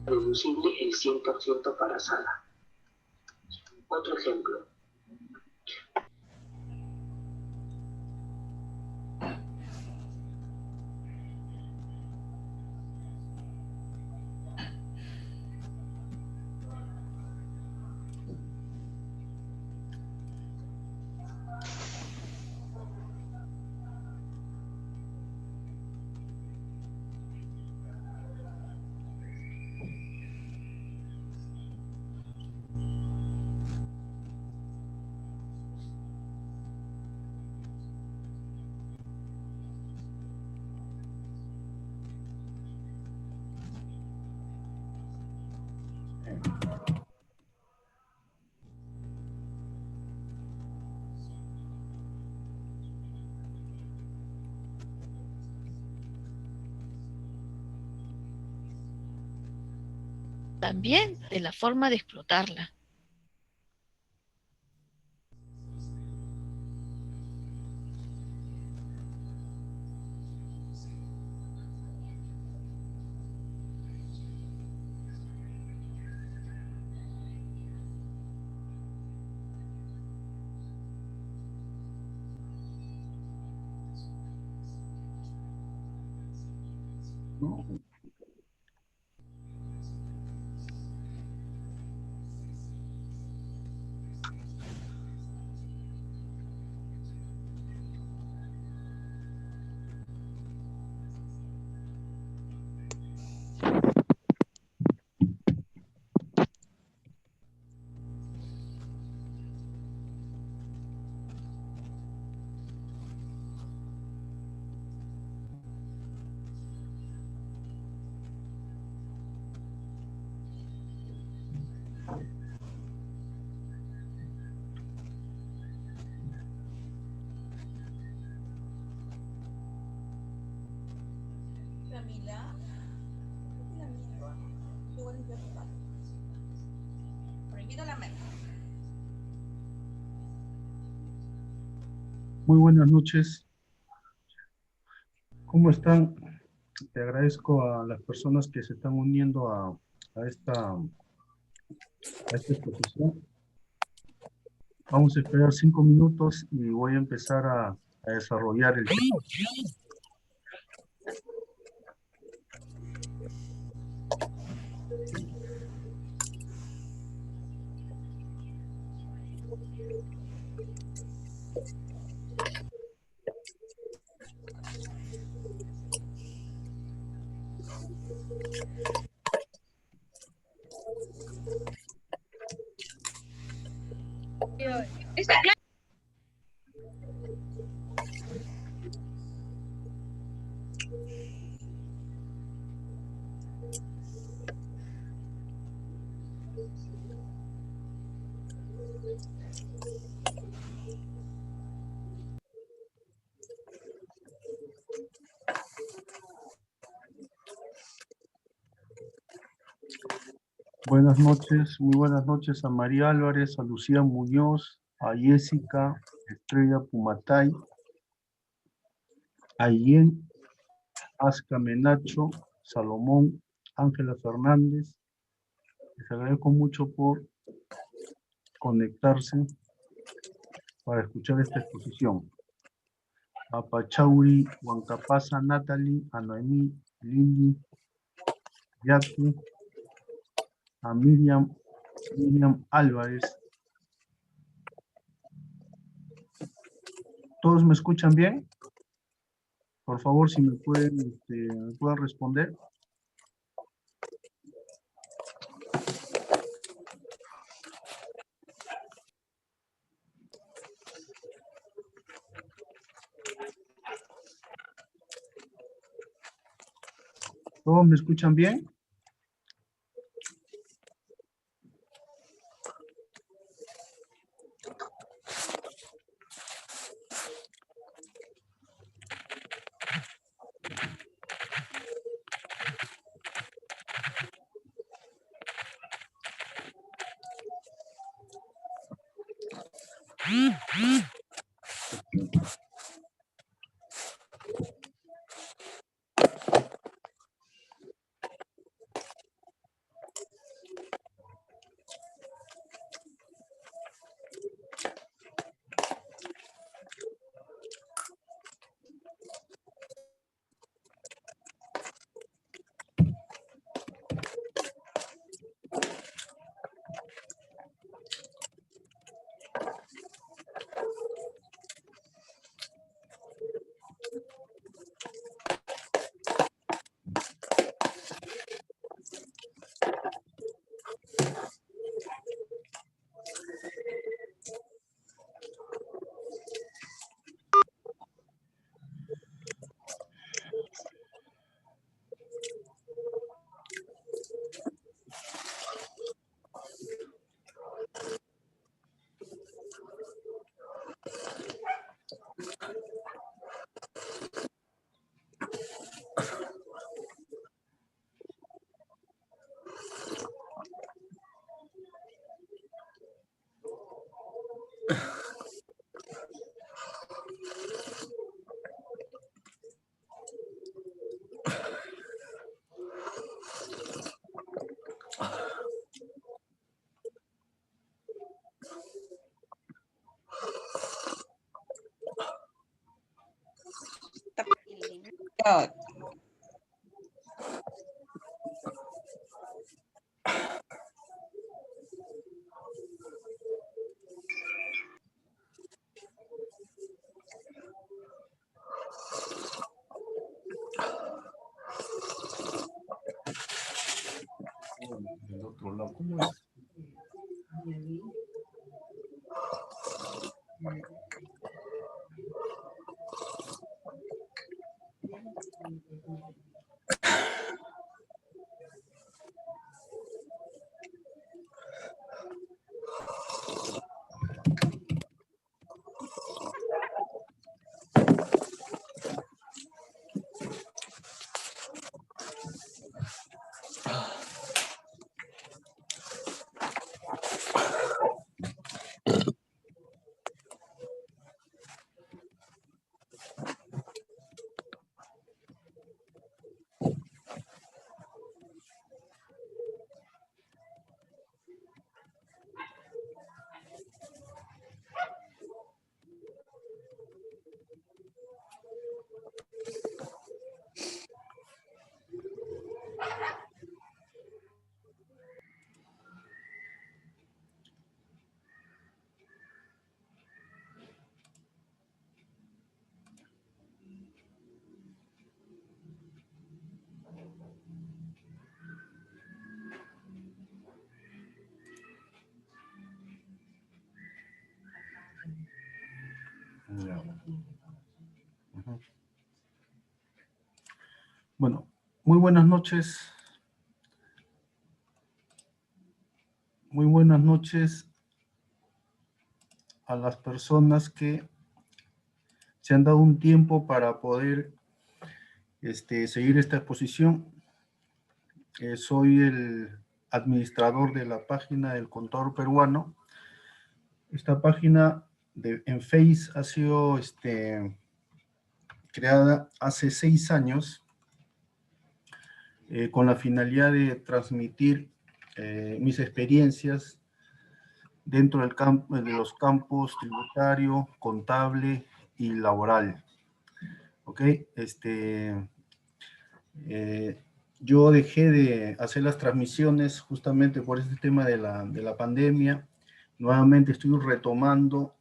deducible el 100% para Sala. Otro ejemplo. También de la forma de explotarla. No. Muy buenas noches. ¿Cómo están? Te agradezco a las personas que se están uniendo a esta exposición. Vamos a esperar 5 minutos y voy a empezar a desarrollar el tema. Buenas noches, muy buenas noches a María Álvarez, a Lucía Muñoz, a Jessica, Estrella Pumatay, a Yen, Asca Menacho, Salomón, Ángela Fernández. Les agradezco mucho por conectarse para escuchar esta exposición. A Pachauri, Huancapasa, Natalie, a Noemí, Lili, Jackie, a Miriam Álvarez. ¿Todos me escuchan bien? Por favor, si me pueden responder. ¿Todos me escuchan bien? Out. Del otro lado, ¿cómo es? Ya. Ujú. Bueno, muy buenas noches. Muy buenas noches a las personas que se han dado un tiempo para poder seguir esta exposición. Soy el administrador de la página del Contador Peruano. Esta página en Face ha sido creada hace 6 años con la finalidad de transmitir mis experiencias dentro del de los campos tributario, contable y laboral. ¿Ok? Yo dejé de hacer las transmisiones justamente por este tema de la pandemia. Nuevamente estoy retomando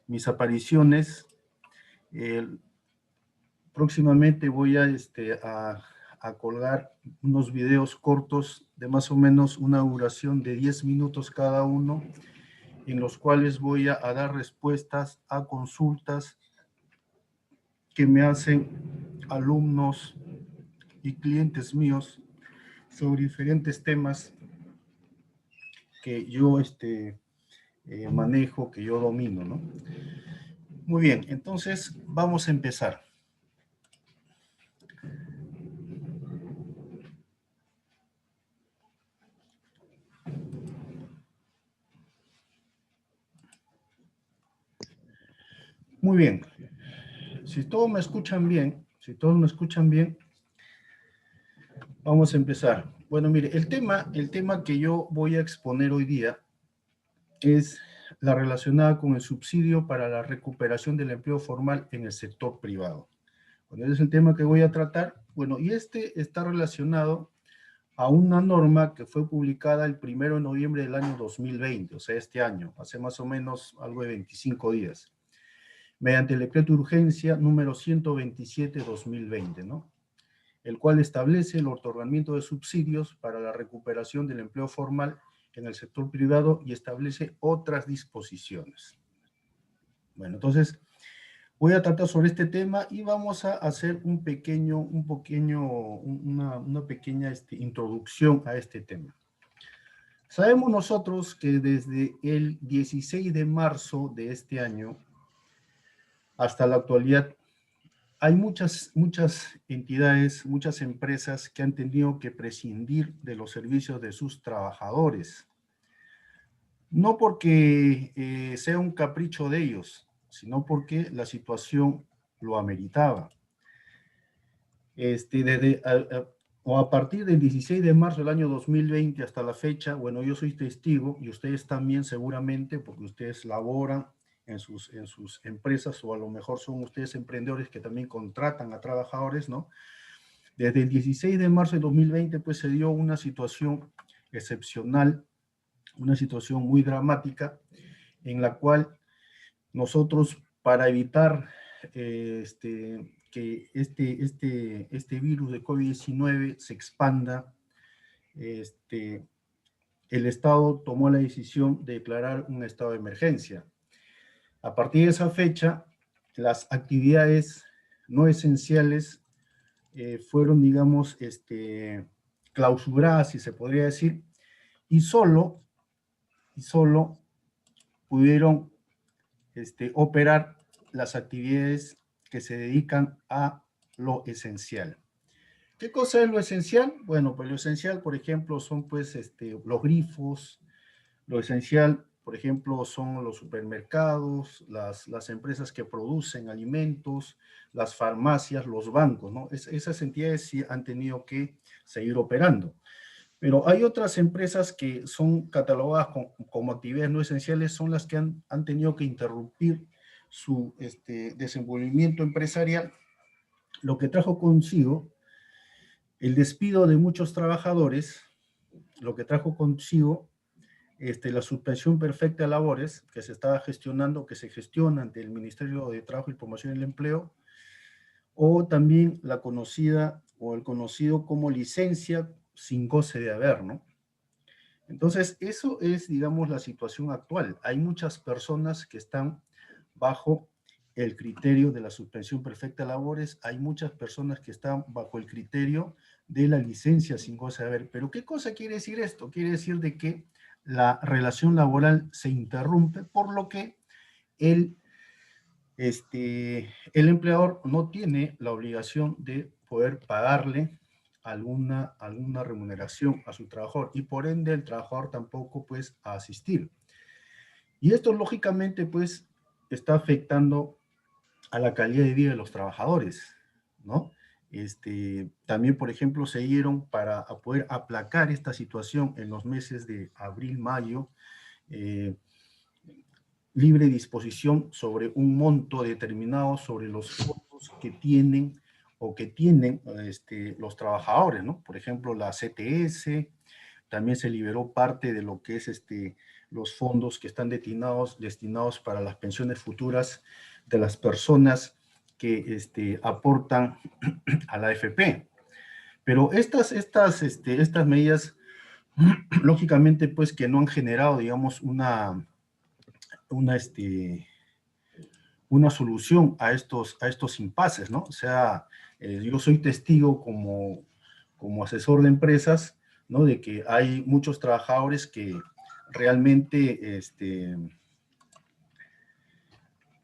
mis apariciones. Próximamente voy a colgar unos videos cortos de más o menos una duración de 10 minutos cada uno, en los cuales voy a dar respuestas a consultas que me hacen alumnos y clientes míos sobre diferentes temas que yo manejo, que yo domino, ¿no? Muy bien, entonces vamos a empezar. Muy bien. Si todos me escuchan bien, vamos a empezar. Bueno, mire, el tema que yo voy a exponer hoy día es la relacionada con el subsidio para la recuperación del empleo formal en el sector privado. Bueno, ese es el tema que voy a tratar. Bueno, y está relacionado a una norma que fue publicada el 1 de noviembre del año 2020, o sea, este año, hace más o menos algo de 25 días, mediante el decreto de urgencia número 127/2020, ¿no? El cual establece el otorgamiento de subsidios para la recuperación del empleo formal en el sector privado y establece otras disposiciones. Bueno, entonces voy a tratar sobre este tema y vamos a hacer una pequeña introducción a este tema. Sabemos nosotros que desde el 16 de marzo de este año hasta la actualidad hay muchas entidades, muchas empresas que han tenido que prescindir de los servicios de sus trabajadores. No porque sea un capricho de ellos, sino porque la situación lo ameritaba. A partir del 16 de marzo del año 2020 hasta la fecha, bueno, yo soy testigo y ustedes también seguramente, porque ustedes laboran en sus empresas, o a lo mejor son ustedes emprendedores que también contratan a trabajadores, ¿no? Desde el 16 de marzo de 2020, pues se dio una situación excepcional, una situación muy dramática, en la cual nosotros, para evitar que este virus de COVID-19 se expanda, el Estado tomó la decisión de declarar un estado de emergencia. A partir de esa fecha, las actividades no esenciales fueron, digamos, clausuradas, si se podría decir, y solo pudieron operar las actividades que se dedican a lo esencial. ¿Qué cosa es lo esencial? Bueno, pues lo esencial, por ejemplo, son pues los grifos. Lo esencial, por ejemplo, son los supermercados, las empresas que producen alimentos, las farmacias, los bancos, ¿no? Esas entidades sí han tenido que seguir operando. Pero hay otras empresas que son catalogadas como actividades no esenciales, son las que han tenido que interrumpir su desenvolvimiento empresarial, lo que trajo consigo el despido de muchos trabajadores, lo que trajo consigo la suspensión perfecta de labores que se estaba gestionando, que se gestiona ante el Ministerio de Trabajo y Promoción del Empleo, o también la conocida o el conocido como licencia sin goce de haber, ¿no? Entonces, eso es, digamos, la situación actual. Hay muchas personas que están bajo el criterio de la suspensión perfecta de labores, hay muchas personas que están bajo el criterio de la licencia sin goce de haber. Pero, ¿qué cosa quiere decir esto? Quiere decir de que la relación laboral se interrumpe, por lo que el empleador no tiene la obligación de poder pagarle alguna remuneración a su trabajador, y por ende el trabajador tampoco pues a asistir. Y esto lógicamente pues está afectando a la calidad de vida de los trabajadores, ¿no? También, por ejemplo, se dieron para poder aplacar esta situación en los meses de abril, mayo, libre disposición sobre un monto determinado sobre los fondos que tienen o que tienen los trabajadores, ¿no? Por ejemplo, la CTS, también se liberó parte de lo que es los fondos que están destinados para las pensiones futuras de las personas que aportan a la AFP. Pero estas medidas, lógicamente, pues que no han generado, digamos, una solución a estos impases, ¿no? O sea, yo soy testigo como asesor de empresas, ¿no? De que hay muchos trabajadores que realmente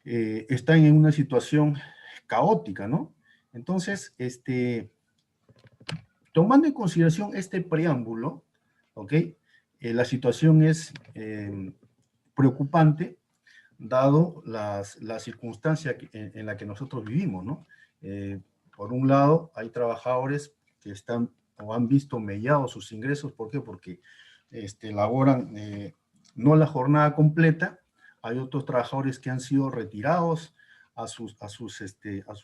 están en una situación caótica, ¿no? Entonces, tomando en consideración este preámbulo, ¿ok? La situación es preocupante, dado la circunstancia en la que nosotros vivimos, ¿no? Por un lado, hay trabajadores que están o han visto mellados sus ingresos. ¿Por qué? Porque laboran no la jornada completa. Hay otros trabajadores que han sido retirados a sus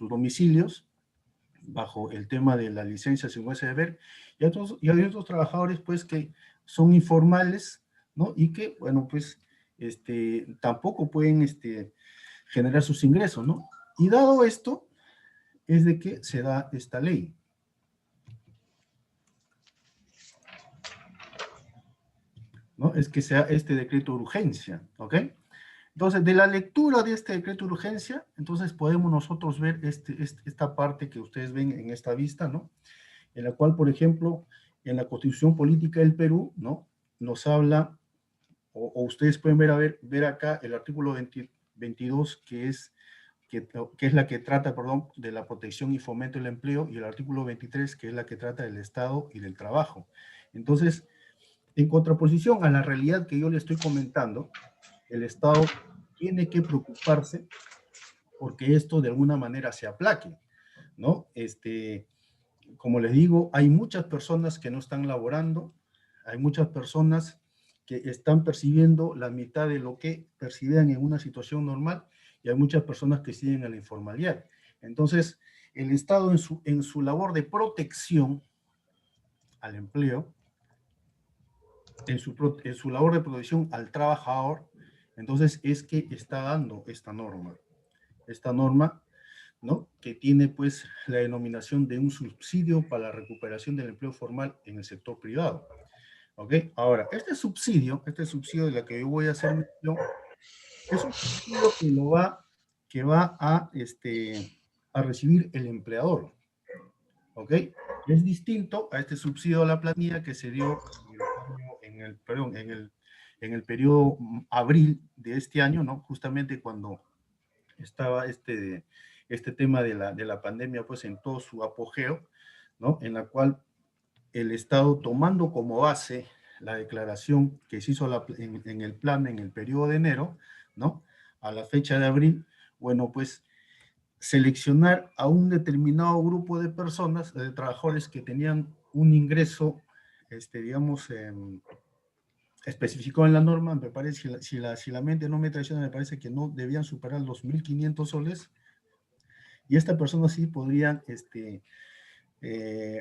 domicilios bajo el tema de la licencia sin goce de haber, y hay otros trabajadores pues que son informales, ¿no? Y que, bueno, pues tampoco pueden generar sus ingresos, ¿no? Y dado esto, es de que se da esta ley. ¿No? Es que sea este decreto de urgencia, ¿ok? Entonces, de la lectura de este decreto de urgencia, entonces podemos nosotros ver esta parte que ustedes ven en esta vista, ¿no? En la cual, por ejemplo, en la Constitución Política del Perú, ¿no? Nos habla, o ustedes pueden ver acá el artículo 22, que es la que trata, perdón, de la protección y fomento del empleo, y el artículo 23, que es la que trata del Estado y del trabajo. Entonces, en contraposición a la realidad que yo le estoy comentando, el Estado tiene que preocuparse porque esto de alguna manera se aplaque, ¿no? Como les digo, hay muchas personas que no están laborando, hay muchas personas que están percibiendo la mitad de lo que percibían en una situación normal, y hay muchas personas que siguen a la informalidad. Entonces, el Estado en su labor de protección al empleo, en su labor de protección al trabajador, entonces es que está dando esta norma, ¿no? Que tiene pues la denominación de un subsidio para la recuperación del empleo formal en el sector privado. ¿Ok? Ahora, este subsidio de la que yo voy a hacer mención, es un subsidio que va a recibir el empleador. ¿Ok? Es distinto a este subsidio a la planilla que se dio en el periodo abril de este año, ¿no? Justamente cuando estaba este tema de la pandemia, pues en todo su apogeo, ¿no? En la cual el Estado, tomando como base la declaración que se hizo en el plan en el periodo de enero, ¿no? A la fecha de abril, bueno, pues seleccionar a un determinado grupo de personas, de trabajadores que tenían un ingreso, digamos, especificado en la norma, me parece, si la mente no me traiciona, me parece que no debían superar los 1.500 soles, y esta persona sí podrían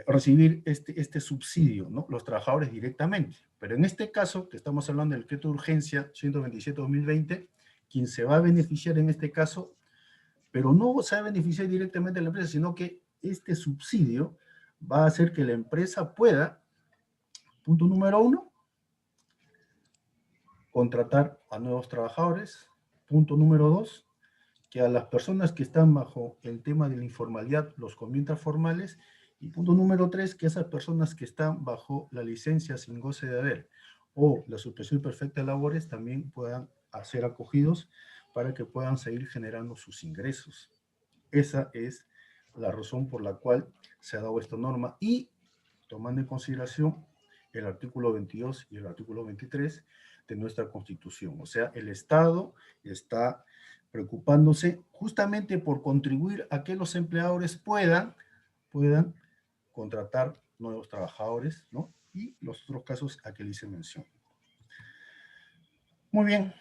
recibir este subsidio, ¿no? Los trabajadores directamente. Pero en este caso, que estamos hablando del decreto de urgencia 127-2020, quien se va a beneficiar en este caso, pero no se va a beneficiar directamente a la empresa, sino que este subsidio va a hacer que la empresa pueda, punto número 1, contratar a nuevos trabajadores. Punto número 2, que a las personas que están bajo el tema de la informalidad los convierta formales. Y punto número 3, que esas personas que están bajo la licencia sin goce de haber o la suspensión perfecta de labores también puedan ser acogidos para que puedan seguir generando sus ingresos. Esa es la razón por la cual se ha dado esta norma, y tomando en consideración el artículo 22 y el artículo 23 de nuestra Constitución. O sea, el Estado está preocupándose justamente por contribuir a que los empleadores puedan contratar nuevos trabajadores, ¿no? Y los otros casos a que le hice mención. Muy bien.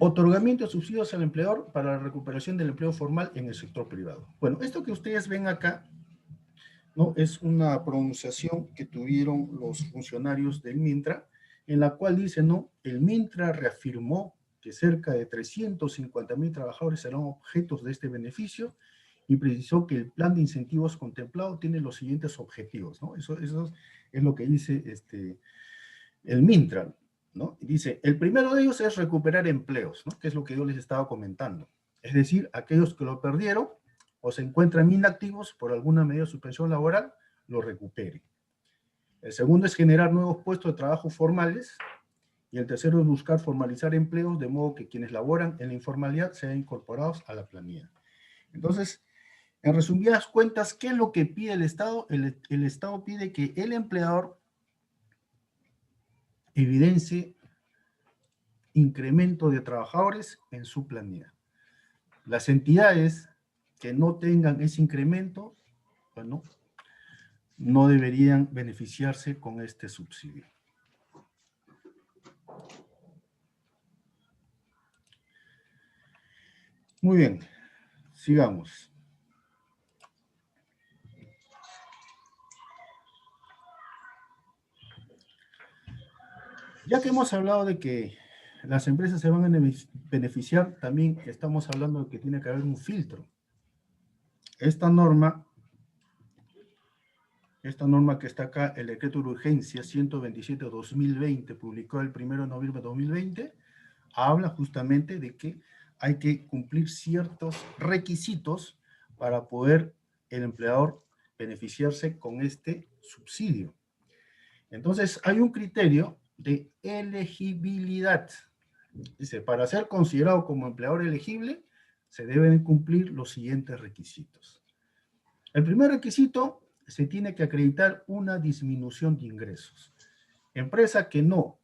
Otorgamiento de subsidios al empleador para la recuperación del empleo formal en el sector privado. Bueno, esto que ustedes ven acá, ¿no? Es una pronunciación que tuvieron los funcionarios del Mintra, en la cual dice, ¿no? El Mintra reafirmó que cerca de 350.000 trabajadores serán objetos de este beneficio, y precisó que el plan de incentivos contemplado tiene los siguientes objetivos, ¿no? Eso es lo que dice el Mintra, ¿no? Dice, el primero de ellos es recuperar empleos, ¿no? Que es lo que yo les estaba comentando. Es decir, aquellos que lo perdieron o se encuentran inactivos por alguna medida de suspensión laboral, lo recuperen. El segundo es generar nuevos puestos de trabajo formales, y el tercero es buscar formalizar empleos de modo que quienes laboran en la informalidad sean incorporados a la planilla. Entonces, en resumidas cuentas, ¿qué es lo que pide el Estado? El Estado pide que el empleador evidencie incremento de trabajadores en su planilla. Las entidades que no tengan ese incremento, bueno, no deberían beneficiarse con este subsidio. Muy bien, sigamos. Ya que hemos hablado de que las empresas se van a beneficiar, también estamos hablando de que tiene que haber un filtro. Esta norma que está acá, el decreto de urgencia 127-2020, publicado el 1 de noviembre de 2020, habla justamente de que hay que cumplir ciertos requisitos para poder el empleador beneficiarse con este subsidio. Entonces, hay un criterio de elegibilidad. Dice, para ser considerado como empleador elegible, se deben cumplir los siguientes requisitos. El primer requisito, se tiene que acreditar una disminución de ingresos. Empresa que no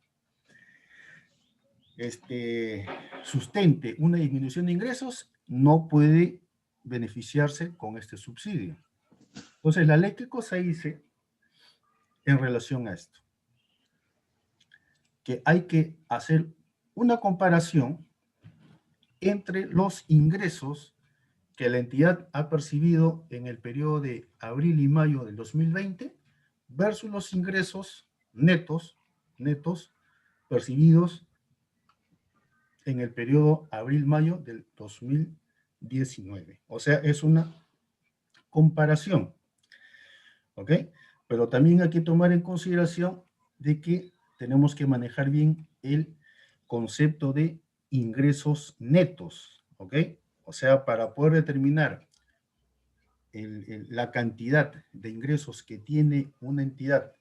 sustente una disminución de ingresos, no puede beneficiarse con este subsidio. Entonces, la ley, ¿qué cosa dice en relación a esto? que hay que hacer una comparación entre los ingresos que la entidad ha percibido en el periodo de abril y mayo del 2020 versus los ingresos netos percibidos en el periodo abril-mayo del 2019. O sea, es una comparación, ¿ok? Pero también hay que tomar en consideración de que tenemos que manejar bien el concepto de ingresos netos, ¿ok? O sea, para poder determinar la cantidad de ingresos que tiene una entidad,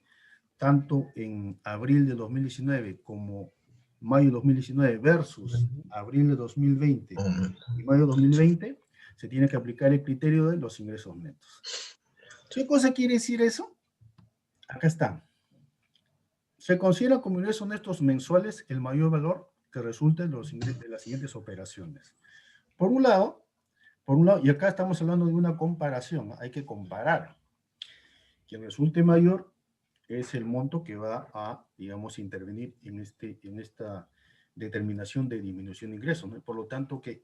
tanto en abril de 2019 como mayo de 2019 versus abril de 2020 y mayo de 2020, se tiene que aplicar el criterio de los ingresos netos. ¿Qué cosa quiere decir eso? Acá está. Se considera como ingresos netos mensuales el mayor valor que resulta de las siguientes operaciones. Por un lado, y acá estamos hablando de una comparación, hay que comparar. Quien resulte mayor es el monto que va a, digamos, intervenir en esta determinación de disminución de ingresos, ¿no? Por lo tanto, que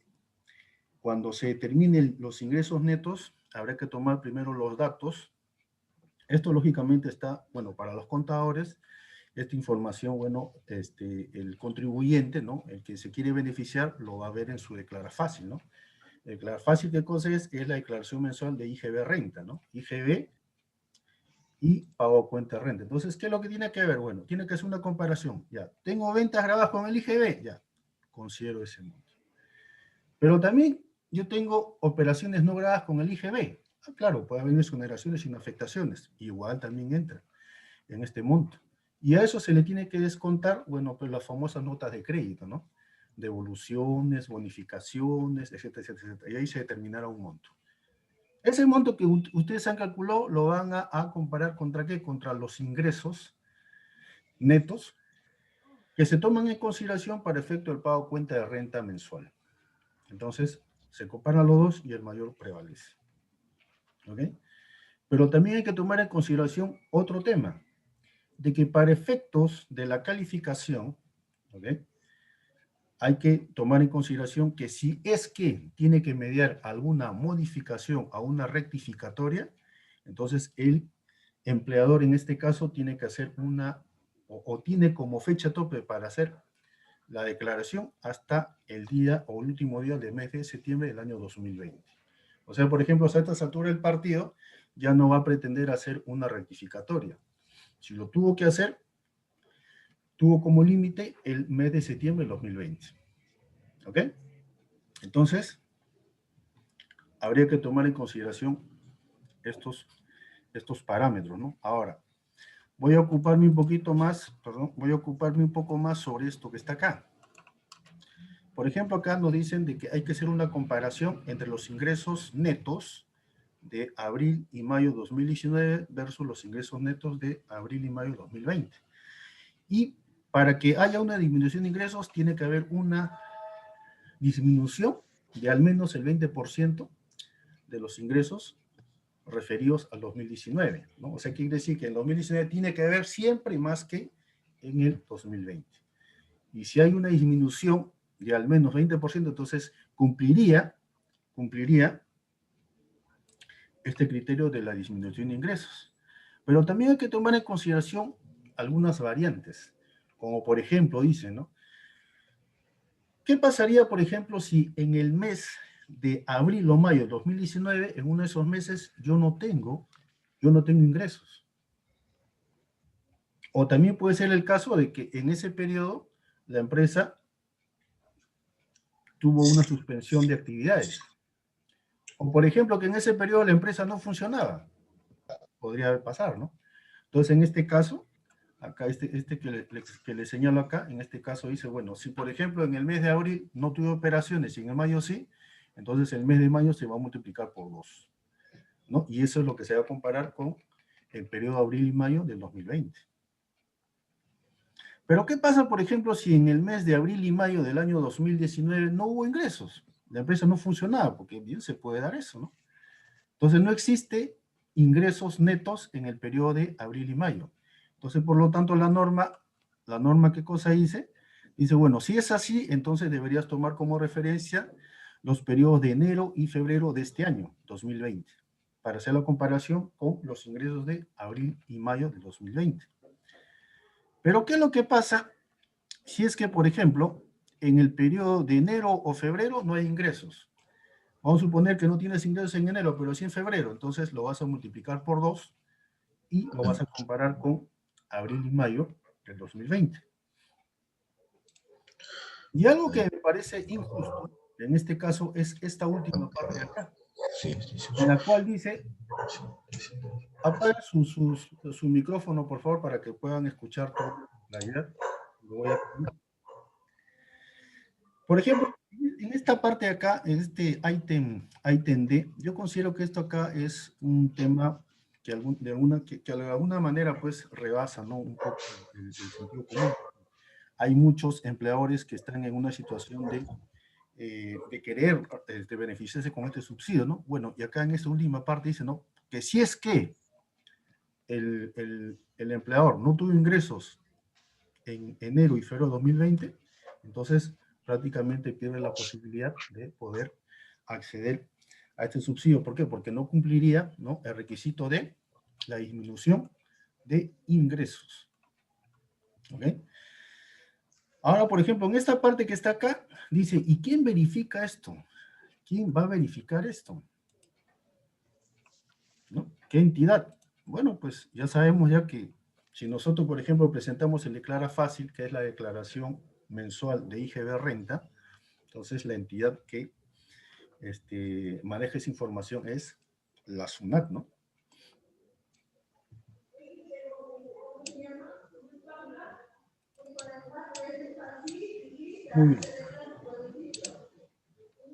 cuando se determinen los ingresos netos, habrá que tomar primero los datos. Esto, lógicamente, está, bueno, para los contadores, esta información, bueno, el contribuyente, ¿no? El que se quiere beneficiar, lo va a ver en su declara fácil, ¿no? Declara fácil, ¿qué cosa es? Es la declaración mensual de IGB renta, ¿no? IGB y pago cuenta de renta. Entonces, ¿qué es lo que tiene que ver? Bueno, tiene que hacer una comparación. Ya, tengo ventas grabadas con el IGB, ya, considero ese monto. Pero también yo tengo operaciones no grabadas con el IGB. Ah, claro, puede haber exoneraciones sin afectaciones. Igual también entra en este monto. Y a eso se le tiene que descontar, bueno, pues las famosas notas de crédito, ¿no? Devoluciones, bonificaciones, etcétera, etcétera, etcétera. Y ahí se determinará un monto. Ese monto que ustedes han calculado lo van a comparar contra ¿qué? Contra los ingresos netos que se toman en consideración para efecto del pago cuenta de renta mensual. Entonces, se comparan los dos y el mayor prevalece. ¿Ok? Pero también hay que tomar en consideración otro tema, de que para efectos de la calificación, ¿ok? Hay que tomar en consideración que si es que tiene que mediar alguna modificación a una rectificatoria, entonces el empleador en este caso tiene que hacer o tiene como fecha tope para hacer la declaración hasta el día o el último día del mes de septiembre del año 2020. O sea, por ejemplo, a esta altura del partido ya no va a pretender hacer una rectificatoria. Si lo tuvo que hacer, tuvo como límite el mes de septiembre del 2020. ¿Ok? Entonces, habría que tomar en consideración estos parámetros, ¿no? Ahora, voy a ocuparme un poco más sobre esto que está acá. Por ejemplo, acá nos dicen de que hay que hacer una comparación entre los ingresos netos de abril y mayo 2019 versus los ingresos netos de abril y mayo 2020. Y para que haya una disminución de ingresos, tiene que haber una disminución de al menos el 20% de los ingresos referidos al 2019, ¿no? O sea, quiere decir que en el 2019 tiene que haber siempre más que en el 2020. Y si hay una disminución de al menos 20%, entonces cumpliría este criterio de la disminución de ingresos. Pero también hay que tomar en consideración algunas variantes, como por ejemplo, dice, ¿no? ¿Qué pasaría, por ejemplo, si en el mes de abril o mayo de 2019, en uno de esos meses, yo no tengo ingresos? O también puede ser el caso de que en ese periodo la empresa tuvo una suspensión de actividades. O por ejemplo, que en ese periodo la empresa no funcionaba. Podría pasar, ¿no? Entonces, en este caso, acá que le señalo acá, en este caso dice, bueno, si por ejemplo en el mes de abril no tuve operaciones y en el mayo sí, entonces el mes de mayo se va a multiplicar por 2, ¿no? Y eso es lo que se va a comparar con el periodo abril y mayo del 2020. Pero ¿qué pasa, por ejemplo, si en el mes de abril y mayo del año 2019 no hubo ingresos? La empresa no funcionaba, porque bien se puede dar eso, ¿no? Entonces no existe ingresos netos en el periodo de abril y mayo. Entonces, por lo tanto, la norma la norma, ¿qué cosa dice? Dice, bueno, si es así, entonces deberías tomar como referencia los periodos de enero y febrero de este año, 2020, para hacer la comparación con los ingresos de abril y mayo de 2020. Pero, ¿qué es lo que pasa si es que, por ejemplo, en el periodo de enero o febrero no hay ingresos? Vamos a suponer que no tienes ingresos en enero, pero sí en febrero, entonces lo vas a multiplicar por 2 y lo vas a comparar con abril y mayo del 2020. Y algo que me parece injusto, en este caso, es esta última parte de acá, en la cual dice, apaga su micrófono, por favor, para que puedan escuchar toda la idea. Lo voy a poner. Por ejemplo, en esta parte de acá, en este ítem D, yo considero que esto acá es un tema que de alguna manera pues rebasa, ¿no? Un poco el sentido común. Hay muchos empleadores que están en una situación de querer de beneficiarse con este subsidio, ¿no? Bueno, y acá en esta última parte dice, ¿no? Que si es que el empleador no tuvo ingresos en enero y febrero de 2020, entonces prácticamente pierde la posibilidad de poder acceder a este subsidio. ¿Por qué? Porque no cumpliría, ¿no?, el requisito de la disminución de ingresos. ¿Ok? Ahora, por ejemplo, en esta parte que está acá, dice, ¿y quién verifica esto? ¿Quién va a verificar esto? ¿No? ¿Qué entidad? Bueno, pues ya sabemos ya que si nosotros, por ejemplo, presentamos el Declara Fácil, que es la declaración mensual de IGB Renta, entonces la entidad que maneja esa información es la SUNAT, ¿no? Muy bien.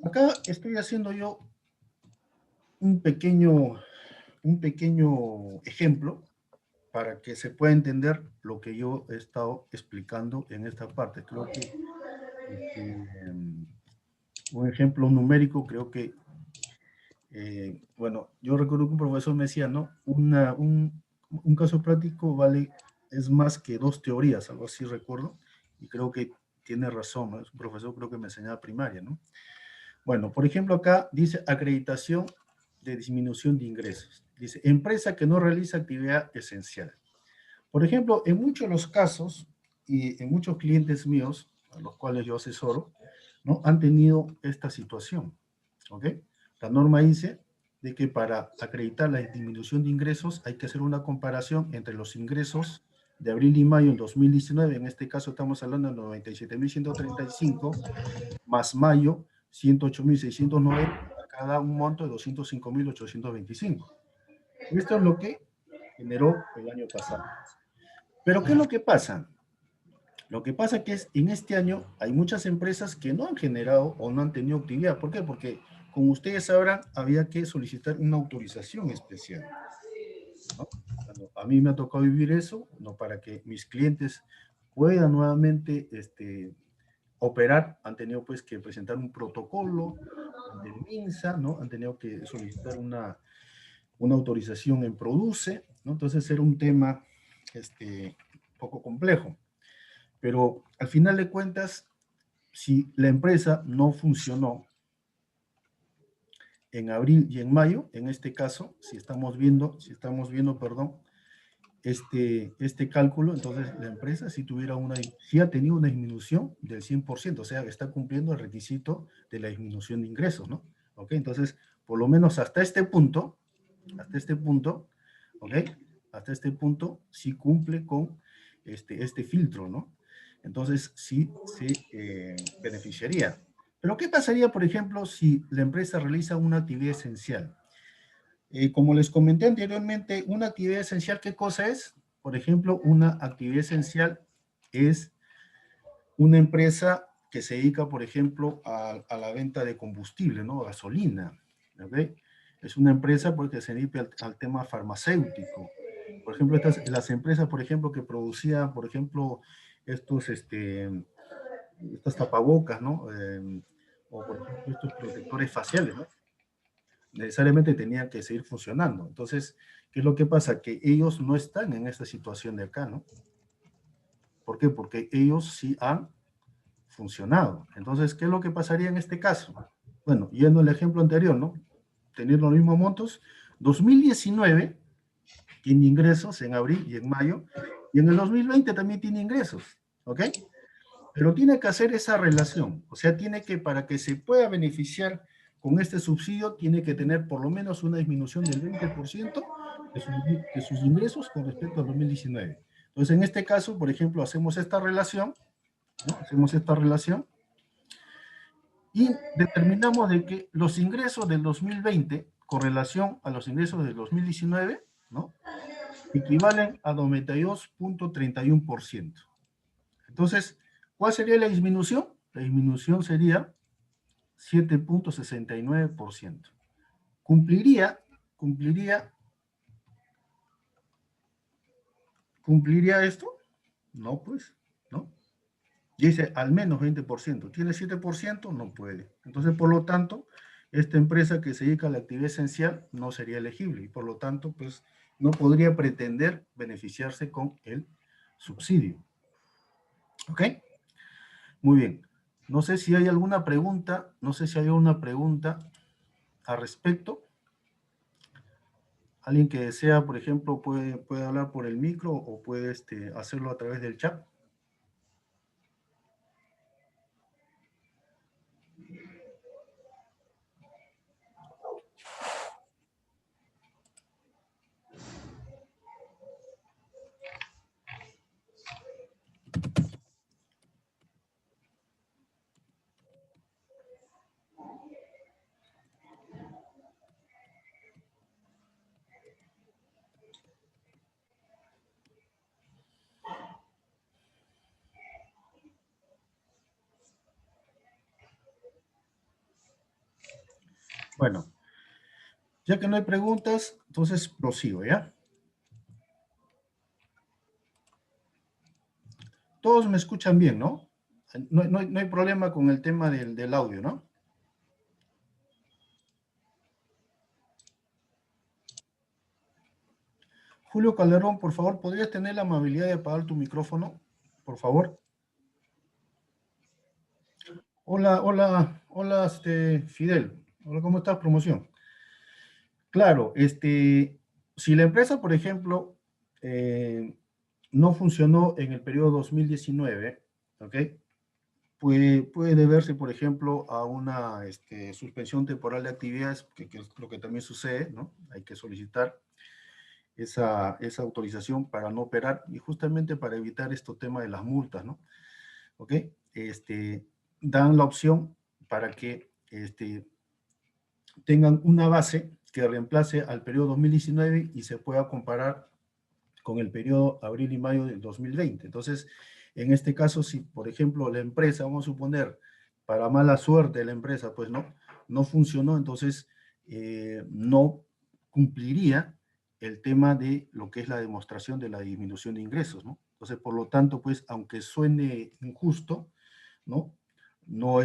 Acá estoy haciendo yo un pequeño ejemplo para que se pueda entender lo que yo he estado explicando en esta parte. Creo que un ejemplo numérico, creo que, bueno, yo recuerdo que un profesor me decía, ¿no? Un caso práctico es más que 2 teorías, algo así recuerdo, y creo que tiene razón, ¿no? Es un profesor, creo que me enseñaba primaria, ¿no? Bueno, por ejemplo, acá dice acreditación de disminución de ingresos. Dice, empresa que no realiza actividad esencial. Por ejemplo, en muchos de los casos, y en muchos clientes míos, a los cuales yo asesoro, ¿no?, han tenido esta situación, ¿ok? La norma dice de que para acreditar la disminución de ingresos hay que hacer una comparación entre los ingresos de abril y mayo en 2019, en este caso estamos hablando de 97.135, más mayo, 108.690, acá da un monto de 205.825. Esto es lo que generó el año pasado. Pero ¿qué es lo que pasa? Lo que pasa que en este año hay muchas empresas que no han generado o no han tenido actividad. ¿Por qué? Porque, como ustedes sabrán, había que solicitar una autorización especial, ¿no? Bueno, a mí me ha tocado vivir eso, ¿no? Para que mis clientes puedan nuevamente operar, han tenido pues que presentar un protocolo ante el MINSA, ¿no? Han tenido que solicitar una autorización en Produce, ¿no? Entonces era un tema poco complejo. Pero al final de cuentas, si la empresa no funcionó en abril y en mayo, en este caso, si estamos viendo, perdón, este cálculo, entonces la empresa sí ha tenido una disminución del 100%, o sea, está cumpliendo el requisito de la disminución de ingresos, ¿no? ¿Ok? Entonces, por lo menos hasta este punto, ¿ok? Hasta este punto sí cumple con este filtro, ¿no? Entonces sí se beneficiaría. Pero ¿qué pasaría, por ejemplo, si la empresa realiza una actividad esencial? Como les comenté anteriormente, una actividad esencial, ¿qué cosa es? Por ejemplo, una actividad esencial es una empresa que se dedica, por ejemplo, a la venta de combustible, ¿no? Gasolina, ¿ok? Es una empresa porque se dedica al tema farmacéutico. Por ejemplo, las empresas, por ejemplo, que producían, por ejemplo, estos tapabocas, ¿no? O, por ejemplo, estos protectores faciales, ¿no? Necesariamente tenían que seguir funcionando. Entonces, ¿qué es lo que pasa? Que ellos no están en esta situación de acá, ¿no? ¿Por qué? Porque ellos sí han funcionado. Entonces, ¿qué es lo que pasaría en este caso? Bueno, yendo al ejemplo anterior, ¿no? Teniendo los mismos montos, 2019 tiene ingresos en abril y en mayo, y en el 2020 también tiene ingresos, ¿ok? Pero tiene que hacer esa relación, o sea, tiene que, para que se pueda beneficiar con este subsidio, tiene que tener por lo menos una disminución del 20% de sus ingresos con respecto al 2019. Entonces, en este caso, por ejemplo, hacemos esta relación, ¿no? Hacemos esta relación y determinamos de que los ingresos del 2020 con relación a los ingresos del 2019, ¿no? Equivalen a 92.31%. Entonces, ¿cuál sería la disminución? La disminución sería 7.69%. ¿Cumpliría esto? No, pues, ¿no? Dice al menos 20%. ¿Tiene 7%? No puede. Entonces, por lo tanto, esta empresa que se dedica a la actividad esencial no sería elegible y por lo tanto, pues, no podría pretender beneficiarse con el subsidio. ¿Ok? Muy bien. No sé si hay alguna pregunta, al respecto. Alguien que desea, por ejemplo, puede hablar por el micro o puede hacerlo a través del chat. Bueno, ya que no hay preguntas, entonces prosigo, ¿ya? Todos me escuchan bien, ¿no? No hay problema con el tema del audio, ¿no? Julio Calderón, por favor, ¿podrías tener la amabilidad de apagar tu micrófono? Por favor. Hola, Fidel. Hola, ¿cómo estás? Promoción. Claro, si la empresa, por ejemplo, no funcionó en el periodo 2019, ¿ok? Puede deberse, por ejemplo, a una suspensión temporal de actividades, que es lo que también sucede, ¿no? Hay que solicitar esa autorización para no operar y justamente para evitar este tema de las multas, ¿no? ¿Ok? Dan la opción para que tengan una base que reemplace al periodo 2019 y se pueda comparar con el periodo abril y mayo del 2020. Entonces, en este caso, si por ejemplo la empresa, vamos a suponer, para mala suerte de la empresa, pues no funcionó, entonces no cumpliría el tema de lo que es la demostración de la disminución de ingresos, ¿no? Entonces, por lo tanto, pues, aunque suene injusto, ¿no? No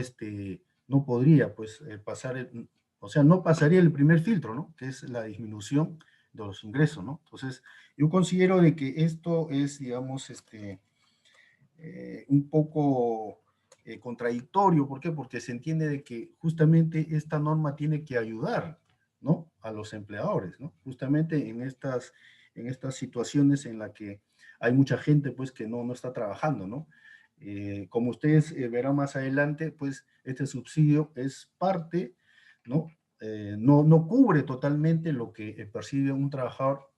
podría, pues, pasar, o sea, no pasaría el primer filtro, ¿no? Que es la disminución de los ingresos, ¿no? Entonces, yo considero de que esto es, digamos, un poco contradictorio. ¿Por qué? Porque se entiende de que justamente esta norma tiene que ayudar, ¿no? A los empleadores, ¿no? Justamente en estas situaciones en las que hay mucha gente, pues, que no está trabajando, ¿no? Como ustedes verán más adelante, pues, este subsidio es parte, ¿no? No cubre totalmente lo que percibe un trabajador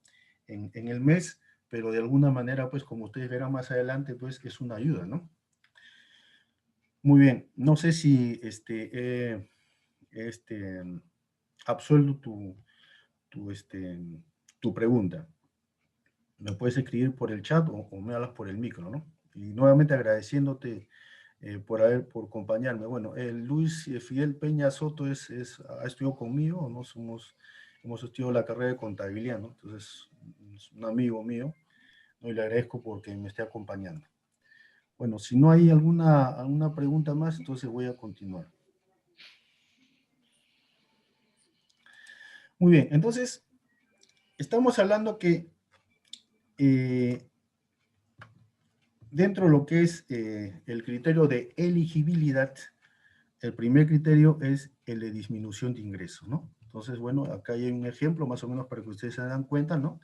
en el mes, pero de alguna manera, pues como ustedes verán más adelante, pues es una ayuda, ¿no? Muy bien, no sé si absuelto tu pregunta. Me puedes escribir por el chat o me hablas por el micro, ¿no? Y nuevamente agradeciéndote por acompañarme. Bueno, Luis Fidel Peña Soto ha estudiado conmigo, ¿no? Hemos estudiado la carrera de contabilidad, ¿no? Entonces, es un amigo mío, ¿no? Y le agradezco porque me esté acompañando. Bueno, si no hay alguna pregunta más, entonces voy a continuar. Muy bien, entonces, estamos hablando que dentro de lo que es el criterio de elegibilidad, el primer criterio es el de disminución de ingresos, ¿no? Entonces, bueno, acá hay un ejemplo más o menos para que ustedes se den cuenta, ¿no?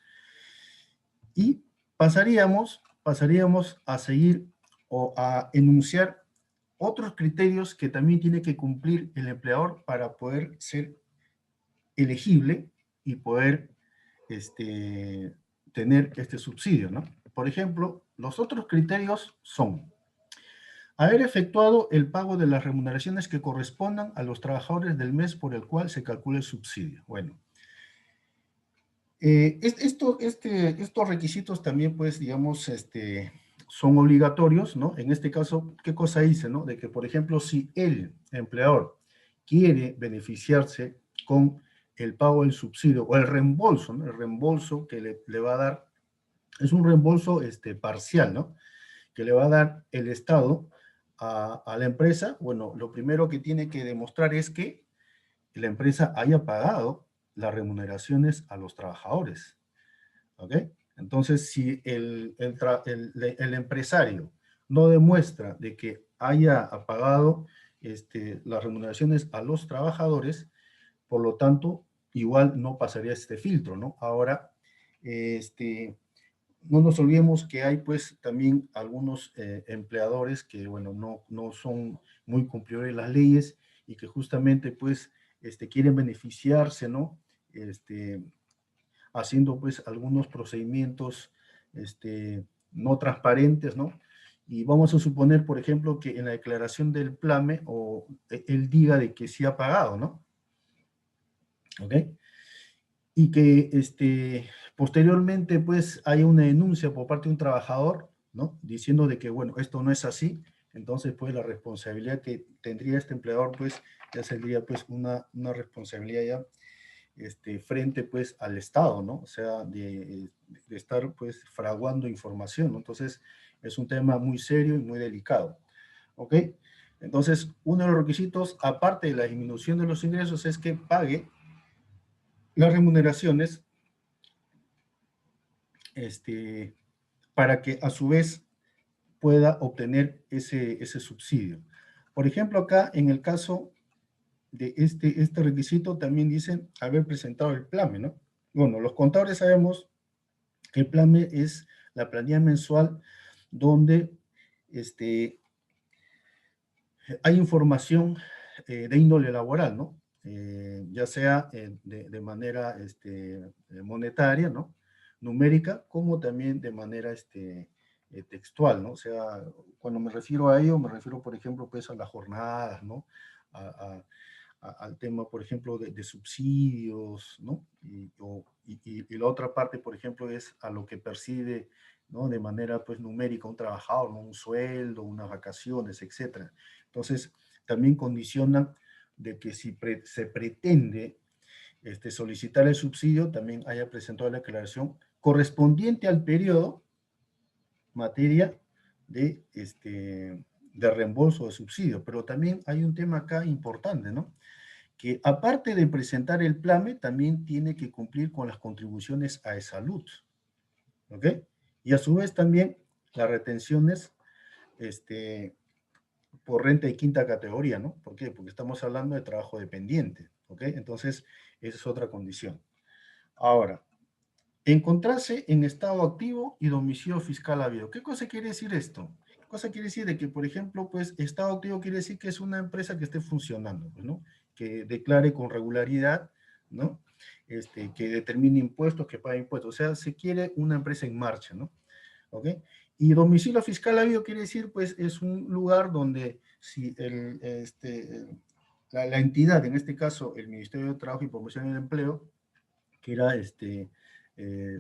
Y pasaríamos a seguir o a enunciar otros criterios que también tiene que cumplir el empleador para poder ser elegible y poder tener este subsidio, ¿no? Por ejemplo, los otros criterios son haber efectuado el pago de las remuneraciones que correspondan a los trabajadores del mes por el cual se calcula el subsidio. Bueno, estos requisitos también, pues, digamos, son obligatorios, ¿no? En este caso, ¿qué cosa dice, no? De que, por ejemplo, si el empleador quiere beneficiarse con el pago del subsidio o el reembolso, ¿no? El reembolso que le va a dar, es un reembolso parcial, ¿no? Que le va a dar el Estado a la empresa. Bueno, lo primero que tiene que demostrar es que la empresa haya pagado las remuneraciones a los trabajadores, ¿ok? Entonces, si el empresario no demuestra de que haya pagado las remuneraciones a los trabajadores, por lo tanto, igual no pasaría este filtro, ¿no? Ahora, no nos olvidemos que hay pues también algunos empleadores que, bueno, no son muy cumplidores de las leyes y que justamente pues quieren beneficiarse, ¿no? Haciendo pues algunos procedimientos no transparentes, ¿no? Y vamos a suponer, por ejemplo, que en la declaración del PLAME o él diga de que sí ha pagado, ¿no? ¿Ok? Y que posteriormente pues hay una denuncia por parte de un trabajador, ¿no? Diciendo de que, bueno, esto no es así, entonces pues la responsabilidad que tendría este empleador pues ya sería pues una responsabilidad ya frente pues al Estado, ¿no? O sea, de estar pues fraguando información, ¿no? Entonces es un tema muy serio y muy delicado, ¿ok? Entonces, uno de los requisitos, aparte de la disminución de los ingresos, es que pague las remuneraciones para que a su vez pueda obtener ese subsidio. Por ejemplo, acá en el caso de este requisito también dicen haber presentado el PLAME, ¿no? Bueno, los contadores sabemos que el PLAME es la planilla mensual donde hay información de índole laboral, ¿no? Ya sea de manera monetaria, ¿no? Numérica, como también de manera textual, ¿no? O sea, cuando me refiero a ello, me refiero, por ejemplo, pues a las jornadas, ¿no? Al tema, por ejemplo, de subsidios, ¿no? Y la otra parte, por ejemplo, es a lo que percibe, ¿no? De manera, pues, numérica un trabajador, ¿no? Un sueldo, unas vacaciones, etcétera. Entonces, también condicionan de que si se pretende solicitar el subsidio, también haya presentado la declaración correspondiente al periodo materia de reembolso de subsidio. Pero también hay un tema acá importante, ¿no? Que aparte de presentar el PLAME, también tiene que cumplir con las contribuciones a salud, ¿ok? Y a su vez también las retenciones por renta de quinta categoría, ¿no? ¿Por qué? Porque estamos hablando de trabajo dependiente, ¿ok? Entonces, esa es otra condición. Ahora, encontrarse en estado activo y domicilio fiscal habido. ¿Qué cosa quiere decir esto? ¿Qué cosa quiere decir? De que, por ejemplo, pues, estado activo quiere decir que es una empresa que esté funcionando, ¿no? Que declare con regularidad, ¿no? Que determine impuestos, que pague impuestos. O sea, se quiere una empresa en marcha, ¿no? ¿Ok? Y domicilio fiscal habido quiere decir, pues, es un lugar donde si la entidad, en este caso, el Ministerio de Trabajo y Promoción del Empleo, quiera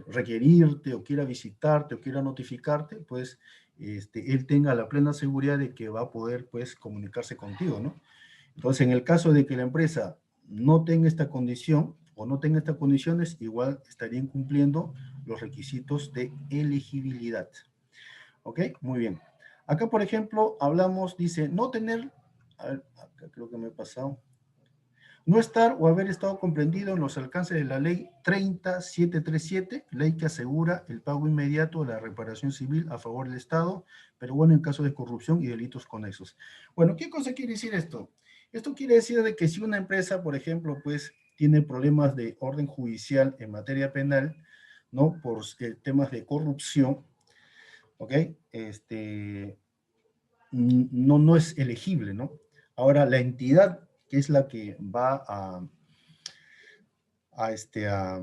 requerirte o quiera visitarte o quiera notificarte, pues él tenga la plena seguridad de que va a poder pues comunicarse contigo, ¿no? Entonces, en el caso de que la empresa no tenga esta condición o no tenga estas condiciones, igual estarían cumpliendo los requisitos de elegibilidad. ¿Ok? Muy bien. Acá, por ejemplo, hablamos, dice, no tener, a ver, acá creo que me he pasado. No estar o haber estado comprendido en los alcances de la ley 30737, ley que asegura el pago inmediato de la reparación civil a favor del Estado, pero bueno, en caso de corrupción y delitos conexos. Bueno, ¿qué cosa quiere decir esto? Esto quiere decir de que si una empresa, por ejemplo, pues tiene problemas de orden judicial en materia penal, ¿no? Por temas de corrupción, ¿ok? No es elegible, ¿no? Ahora, la entidad que es la que va a, este, a,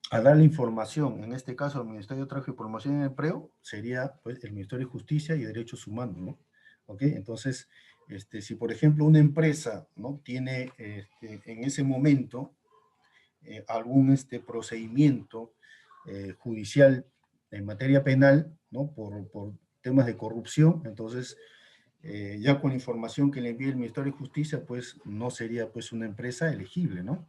a dar la información, en este caso el Ministerio de Trabajo y Promoción y Empleo, sería pues, el Ministerio de Justicia y Derechos Humanos, ¿no? ¿Ok? Entonces, si por ejemplo una empresa, ¿no? Tiene en ese momento algún procedimiento judicial en materia penal, ¿no? Por temas de corrupción, entonces ya con la información que le envíe el Ministerio de Justicia, pues no sería pues una empresa elegible, ¿no?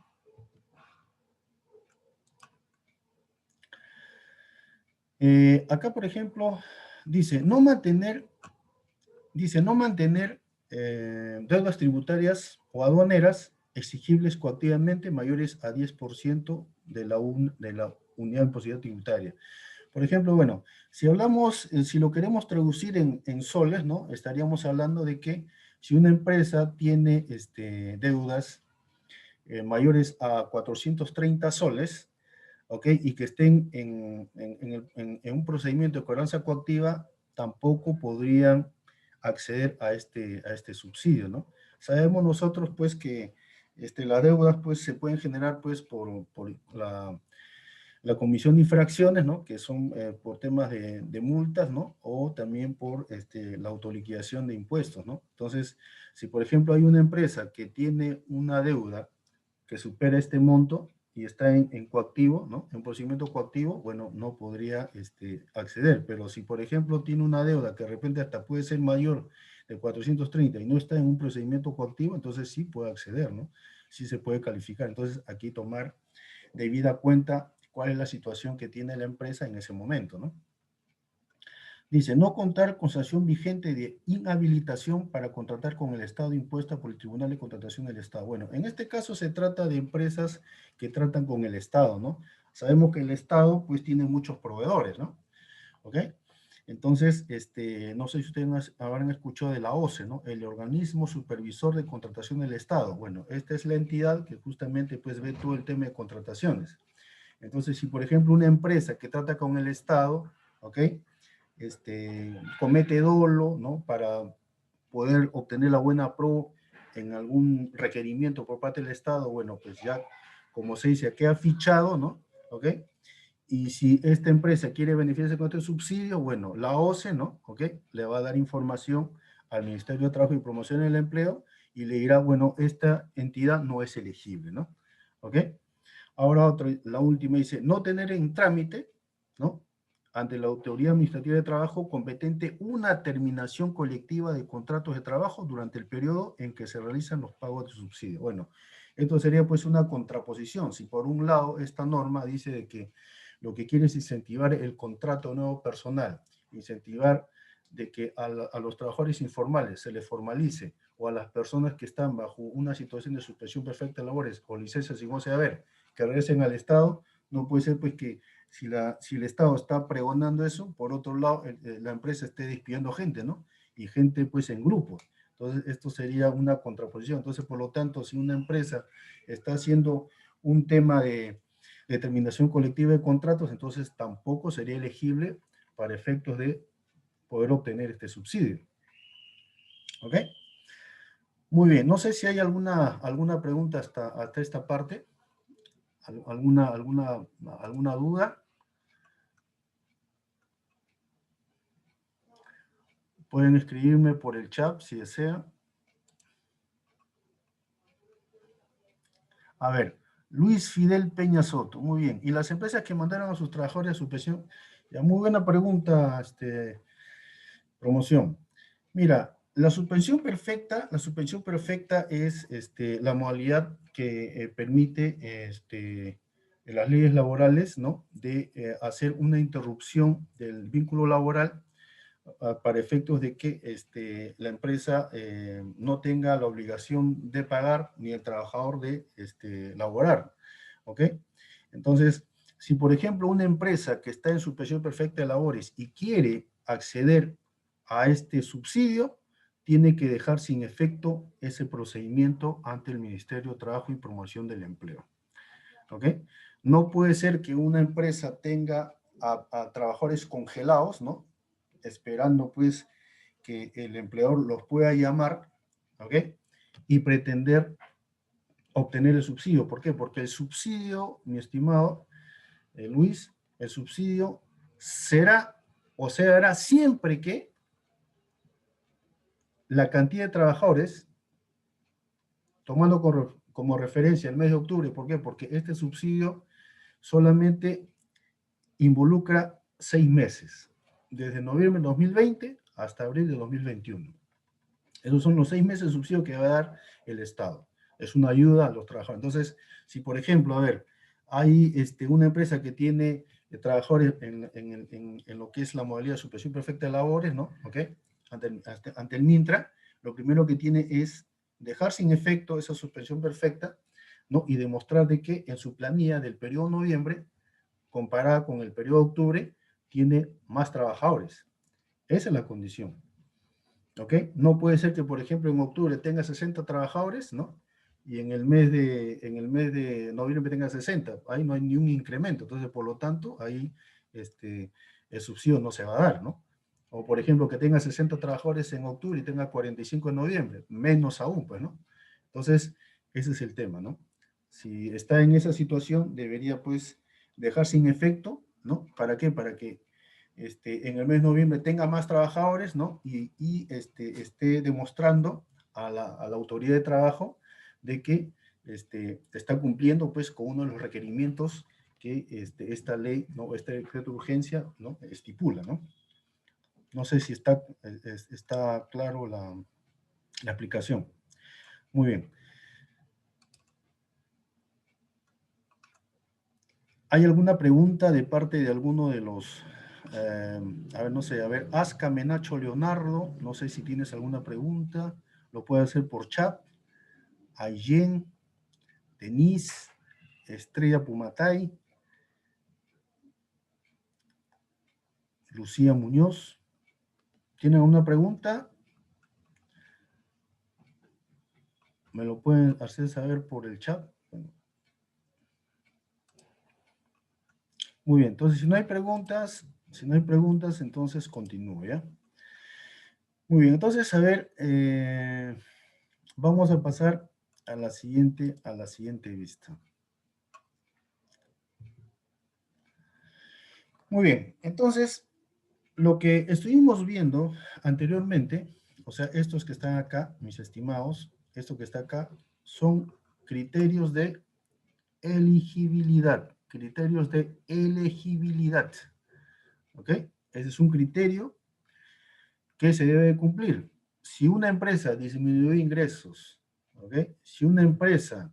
Acá, por ejemplo, dice no mantener deudas tributarias o aduaneras exigibles coactivamente mayores a 10% de la unidad impositiva tributaria. Por ejemplo, bueno, si hablamos, si lo queremos traducir en soles, ¿no? Estaríamos hablando de que si una empresa tiene deudas mayores a 430 soles, ¿ok? Y que estén en un procedimiento de cobranza coactiva, tampoco podrían acceder a este subsidio, ¿no? Sabemos nosotros, pues, que las deudas, pues, se pueden generar, pues, por la comisión de infracciones, ¿no? Que son por temas de multas, ¿no? O también por la autoliquidación de impuestos, ¿no? Entonces, si por ejemplo hay una empresa que tiene una deuda que supera este monto y está en coactivo, ¿no? En procedimiento coactivo, bueno, no podría acceder. Pero si, por ejemplo, tiene una deuda que de repente hasta puede ser mayor de 430 y no está en un procedimiento coactivo, entonces sí puede acceder, ¿no? Sí se puede calificar. Entonces, aquí tomar debida cuenta cuál es la situación que tiene la empresa en ese momento, ¿no? Dice, no contar con sanción vigente de inhabilitación para contratar con el Estado impuesta por el Tribunal de Contratación del Estado. Bueno, en este caso se trata de empresas que tratan con el Estado, ¿no? Sabemos que el Estado, pues, tiene muchos proveedores, ¿no? ¿Ok? Entonces, no sé si ustedes habrán escuchado de la OCE, ¿no? El Organismo Supervisor de Contratación del Estado. Bueno, esta es la entidad que justamente, pues, ve todo el tema de contrataciones. Entonces, si, por ejemplo, una empresa que trata con el Estado, ¿ok? Comete dolo, ¿no? Para poder obtener la buena pro en algún requerimiento por parte del Estado, bueno, pues ya, como se dice, queda fichado, ¿no? ¿Ok? Y si esta empresa quiere beneficiarse con este subsidio, bueno, la OCE, ¿no? ¿Ok? Le va a dar información al Ministerio de Trabajo y Promoción del Empleo y le dirá, bueno, esta entidad no es elegible, ¿no? ¿Ok? Ahora la última dice, no tener en trámite, ¿no? Ante la Autoridad Administrativa de Trabajo competente una terminación colectiva de contratos de trabajo durante el periodo en que se realizan los pagos de subsidio. Bueno, esto sería pues una contraposición. Si por un lado esta norma dice de que lo que quiere es incentivar el contrato nuevo personal, incentivar de que a los trabajadores informales se les formalice o a las personas que están bajo una situación de suspensión perfecta de labores o licencia sin goce de haber, que regresen al Estado, no puede ser pues que si el Estado está pregonando eso, por otro lado la empresa esté despidiendo gente, ¿no? Y gente pues en grupos. Entonces esto sería una contraposición. Entonces por lo tanto, si una empresa está haciendo un tema de determinación colectiva de contratos, entonces tampoco sería elegible para efectos de poder obtener este subsidio. ¿Ok? Muy bien, no sé si hay alguna pregunta hasta esta parte. ¿Alguna duda? Pueden escribirme por el chat si desean. A ver, Luis Fidel Peña Soto, muy bien. ¿Y las empresas que mandaron a sus trabajadores a suspensión? Ya, muy buena pregunta, promoción. Mira, la suspensión perfecta es la modalidad que permite las leyes laborales, ¿no? De hacer una interrupción del vínculo laboral para efectos de que la empresa no tenga la obligación de pagar ni el trabajador de laborar. ¿Ok? Entonces, si por ejemplo una empresa que está en suspensión perfecta de labores y quiere acceder a este subsidio, tiene que dejar sin efecto ese procedimiento ante el Ministerio de Trabajo y Promoción del Empleo. ¿Ok? No puede ser que una empresa tenga a trabajadores congelados, ¿no? Esperando pues que el empleador los pueda llamar, ¿ok? Y pretender obtener el subsidio. ¿Por qué? Porque el subsidio, mi estimado Luis, el subsidio será o se dará siempre que la cantidad de trabajadores, tomando como referencia el mes de octubre, ¿por qué? Porque este subsidio solamente involucra 6 meses, desde noviembre de 2020 hasta abril de 2021. Esos son los 6 meses de subsidio que va a dar el Estado. Es una ayuda a los trabajadores. Entonces, si por ejemplo, a ver, hay una empresa que tiene trabajadores en lo que es la modalidad de suspensión perfecta de labores, ¿no? ¿Ok? Ante el MINTRA, lo primero que tiene es dejar sin efecto esa suspensión perfecta, ¿no? Y demostrar de que en su planilla del periodo de noviembre, comparada con el periodo de octubre, tiene más trabajadores. Esa es la condición. ¿Ok? No puede ser que, por ejemplo, en octubre tenga 60 trabajadores, ¿no? Y en el mes de noviembre tenga 60. Ahí no hay ni un incremento. Entonces, por lo tanto, ahí el subsidio no se va a dar, ¿no? O, por ejemplo, que tenga 60 trabajadores en octubre y tenga 45 en noviembre. Menos aún, pues, ¿no? Entonces, ese es el tema, ¿no? Si está en esa situación, debería, pues, dejar sin efecto, ¿no? ¿Para qué? Para que en el mes de noviembre tenga más trabajadores, ¿no? Y esté demostrando a la autoridad de trabajo de que está cumpliendo pues con uno de los requerimientos que esta ley, ¿no? Este decreto de urgencia, ¿no? Estipula, ¿no? No sé si está claro la aplicación. Muy bien. ¿Hay alguna pregunta de parte de alguno de los, a ver, no sé, a ver, Asca Menacho Leonardo, no sé si tienes alguna pregunta, lo puede hacer por chat. Ayen, Denise, Estrella Pumatay, Lucía Muñoz. ¿Tienen alguna pregunta? Me lo pueden hacer saber por el chat. Muy bien, entonces si no hay preguntas, entonces continúo, ¿ya? Muy bien, entonces, a ver, vamos a pasar a la siguiente vista. Muy bien, entonces, lo que estuvimos viendo anteriormente, o sea, estos que están acá, mis estimados, esto que está acá, son criterios de elegibilidad, ¿ok? Ese es un criterio que se debe cumplir. Si una empresa disminuyó ingresos, ¿ok? Si una empresa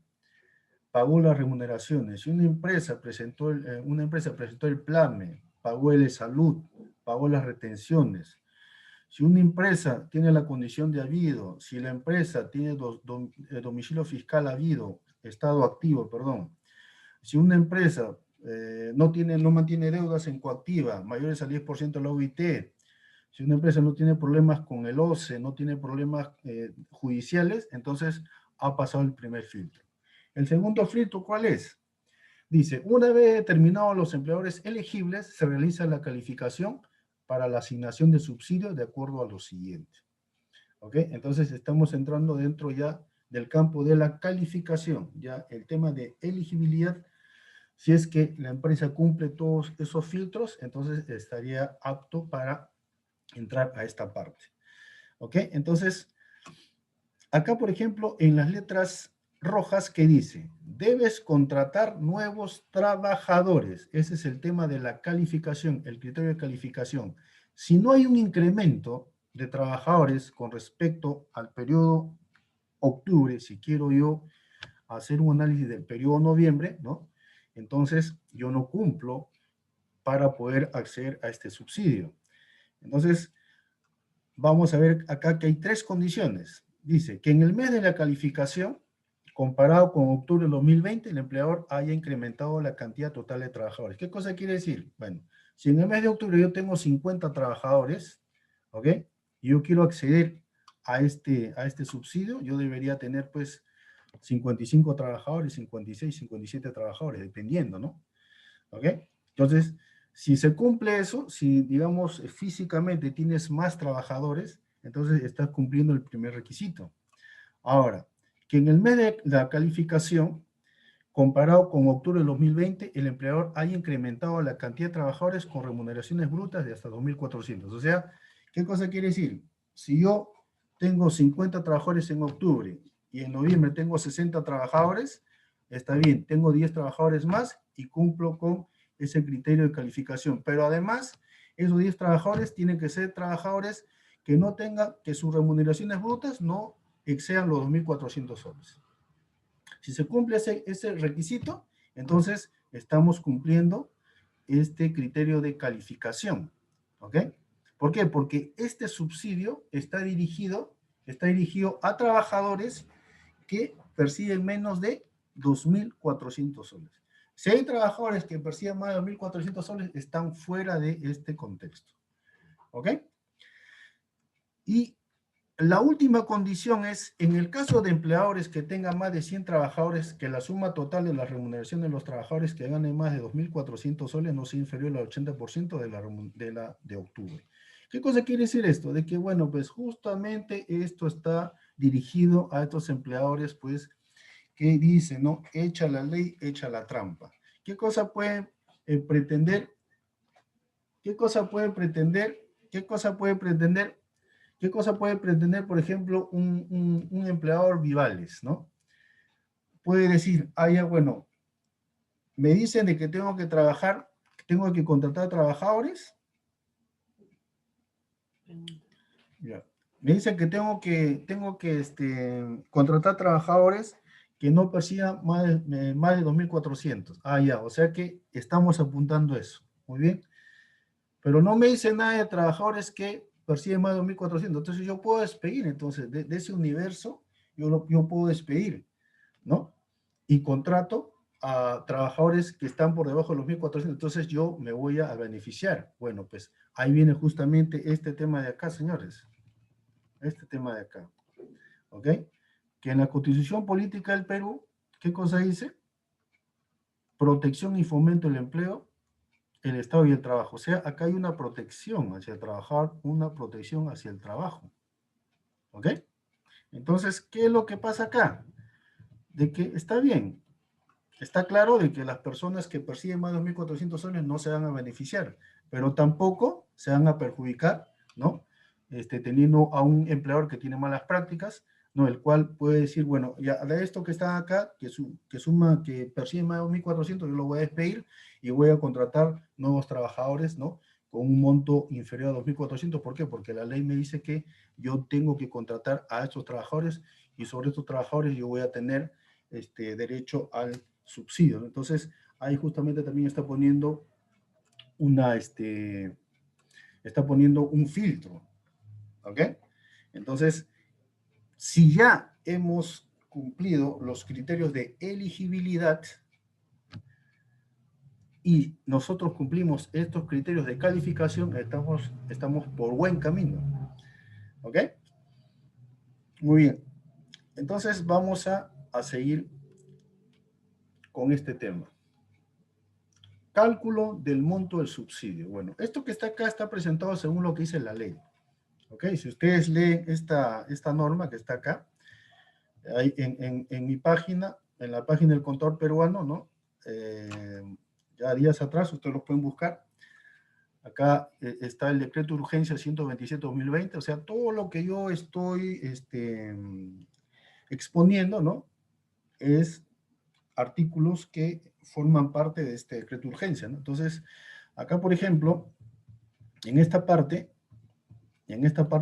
pagó las remuneraciones, si una empresa presentó el PLAME, pagó el salud, pagó las retenciones, si una empresa tiene la condición de habido, si la empresa tiene domicilio fiscal habido, estado activo, perdón, si una empresa no mantiene deudas en coactiva mayores al 10% de la OIT, si una empresa no tiene problemas con el OCE, no tiene problemas judiciales, entonces ha pasado el primer filtro. El segundo filtro, ¿cuál es? Dice, una vez determinados los empleadores elegibles, se realiza la calificación para la asignación de subsidios de acuerdo a lo siguiente. ¿Ok? Entonces estamos entrando dentro ya del campo de la calificación, ya el tema de elegibilidad. Si es que la empresa cumple todos esos filtros, entonces estaría apto para entrar a esta parte. ¿Ok? Entonces, acá, por ejemplo, en las letras rojas, ¿qué dice? Debes contratar nuevos trabajadores. Ese es el tema de la calificación, el criterio de calificación. Si no hay un incremento de trabajadores con respecto al periodo octubre, si quiero yo hacer un análisis del periodo noviembre, ¿no? Entonces, yo no cumplo para poder acceder a este subsidio. Entonces, vamos a ver acá que hay 3 condiciones. Dice que en el mes de la calificación, comparado con octubre de 2020, el empleador haya incrementado la cantidad total de trabajadores. ¿Qué cosa quiere decir? Bueno, si en el mes de octubre yo tengo 50 trabajadores, ¿ok? Y yo quiero acceder a este subsidio, yo debería tener pues 55 trabajadores, 56, 57 trabajadores, dependiendo, ¿no? ¿Ok? Entonces, si se cumple eso, si digamos físicamente tienes más trabajadores, entonces estás cumpliendo el primer requisito. Ahora, que en el mes de la calificación, comparado con octubre de 2020, el empleador haya incrementado la cantidad de trabajadores con remuneraciones brutas de hasta 2.400. O sea, ¿qué cosa quiere decir? Si yo tengo 50 trabajadores en octubre y en noviembre tengo 60 trabajadores, está bien, tengo 10 trabajadores más y cumplo con ese criterio de calificación. Pero además, esos 10 trabajadores tienen que ser trabajadores que no tengan, que sus remuneraciones brutas no excedan los 2.400 soles. Si se cumple ese requisito, entonces estamos cumpliendo este criterio de calificación. ¿Ok? ¿Por qué? Porque este subsidio está dirigido a trabajadores que perciben menos de 2.400 soles. Si hay trabajadores que perciben más de 2.400 soles, están fuera de este contexto. ¿Ok? Y la última condición es, en el caso de empleadores que tengan más de 100 trabajadores, que la suma total de la remuneración de los trabajadores que ganen más de 2.400 soles no sea inferior al 80% de octubre. ¿Qué cosa quiere decir esto? De que, bueno, pues justamente esto está dirigido a estos empleadores, pues, que dicen, ¿no? Echa la ley, echa la trampa. ¿Qué cosa pueden pretender? ¿Qué cosa puede pretender? ¿Qué cosa puede pretender? ¿Qué cosa puede pretender, por ejemplo, un empleador Vivales, ¿no? Puede decir, ah, ya, bueno, me dicen de que tengo que trabajar, tengo que contratar trabajadores. Ya. Me dicen que tengo que contratar trabajadores que no perciban más de 2.400. Ah, ya, o sea que estamos apuntando eso. Muy bien. Pero no me dice nada de trabajadores que perciben más de 2.400. Entonces yo puedo despedir, entonces, de ese universo, yo puedo despedir, ¿no? Y contrato a trabajadores que están por debajo de los 1.400, entonces yo me voy a beneficiar. Bueno, pues ahí viene justamente este tema de acá, señores. Este tema de acá. ¿Ok? Que en la Constitución Política del Perú, ¿qué cosa dice? Protección y fomento del empleo, el Estado y el trabajo. O sea, acá hay una protección hacia el trabajador, una protección hacia el trabajo. ¿Ok? Entonces, ¿qué es lo que pasa acá? De que está bien, está claro de que las personas que perciben más de 2.400 soles no se van a beneficiar, pero tampoco se van a perjudicar, ¿no? Teniendo a un empleador que tiene malas prácticas, ¿no? El cual puede decir, bueno, ya de esto que está acá, que percibe más de 2.400, yo lo voy a despedir y voy a contratar nuevos trabajadores, ¿no? Con un monto inferior a 2.400. ¿Por qué? Porque la ley me dice que yo tengo que contratar a estos trabajadores y sobre estos trabajadores yo voy a tener derecho al subsidio, ¿no? Entonces, ahí justamente también está poniendo está poniendo un filtro, ¿ok? Entonces, si ya hemos cumplido los criterios de elegibilidad y nosotros cumplimos estos criterios de calificación, estamos por buen camino, ¿ok? Muy bien. Entonces, vamos a seguir con este tema. Cálculo del monto del subsidio. Bueno, esto que está acá está presentado según lo que dice la ley. ¿Ok? Si ustedes leen esta norma que está acá, ahí en mi página, en la página del contador peruano, ¿no? Ya días atrás, ustedes lo pueden buscar. Acá está el decreto de urgencia 127/2020, o sea, todo lo que yo estoy exponiendo, ¿no? Es artículos que forman parte de este decreto de urgencia, ¿no? Entonces, acá, por ejemplo, en esta parte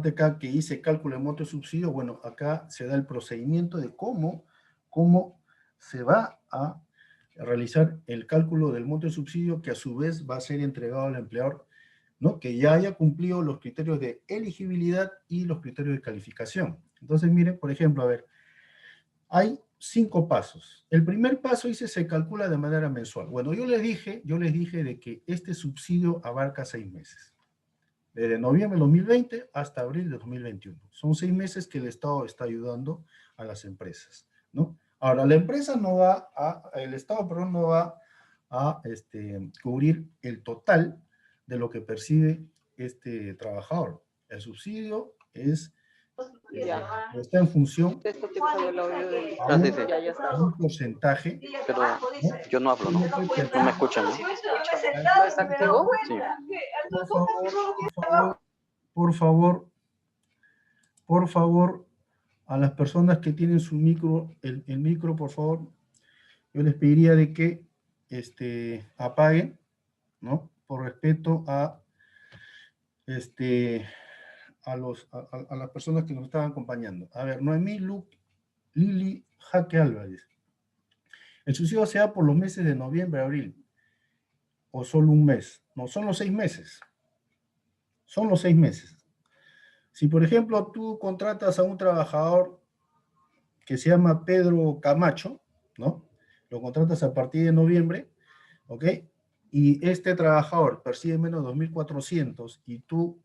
acá que dice cálculo de monto de subsidio, bueno, acá se da el procedimiento de cómo se va a realizar el cálculo del monto de subsidio que a su vez va a ser entregado al empleador ¿no? Que ya haya cumplido los criterios de elegibilidad y los criterios de calificación. Entonces, miren, por ejemplo, a ver, hay 5 pasos. El primer paso dice se calcula de manera mensual. Bueno, yo les dije de que este subsidio abarca 6 meses. Desde noviembre de 2020 hasta abril de 2021. Son 6 meses que el Estado está ayudando a las empresas, ¿no? Ahora, la empresa no va a, el Estado, perdón, no va a cubrir el total de lo que percibe este trabajador. El subsidio es, está en función Esto tiene que ver el audio del a dictado. un, Sí, sí. Ya está. a un porcentaje, Pero ¿no? yo no hablo, ¿no? de lo que No me percibe. escuchan, ¿no? ¿No está activo? Sí. Por favor, por favor, a las personas que tienen su micro, el micro, por favor, yo les pediría de que apaguen, ¿no? Por respeto a, a las personas que nos estaban acompañando. A ver, Noemí Lili Jaque Álvarez. El subsidio se da por los meses de noviembre a abril, o solo un mes. No, son los 6 meses. Son los 6 meses. Si, por ejemplo, tú contratas a un trabajador que se llama Pedro Camacho, ¿no? Lo contratas a partir de noviembre, ¿ok? Y este trabajador percibe menos de 2.400 y tú,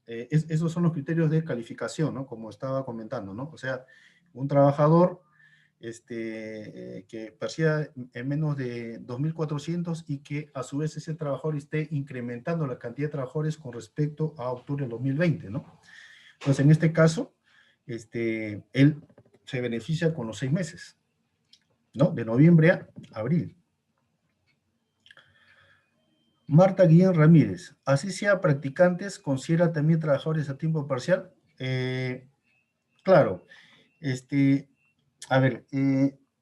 esos son los criterios de calificación, ¿no? Como estaba comentando, ¿no? O sea, un trabajador que perciba en menos de 2.400 y que a su vez ese trabajador esté incrementando la cantidad de trabajadores con respecto a octubre de 2020, ¿no? Entonces, en este caso, él se beneficia con los 6 meses, ¿no? De noviembre a abril. Marta Guillén Ramírez, así sea practicantes, ¿considera también trabajadores a tiempo parcial? Claro, a ver,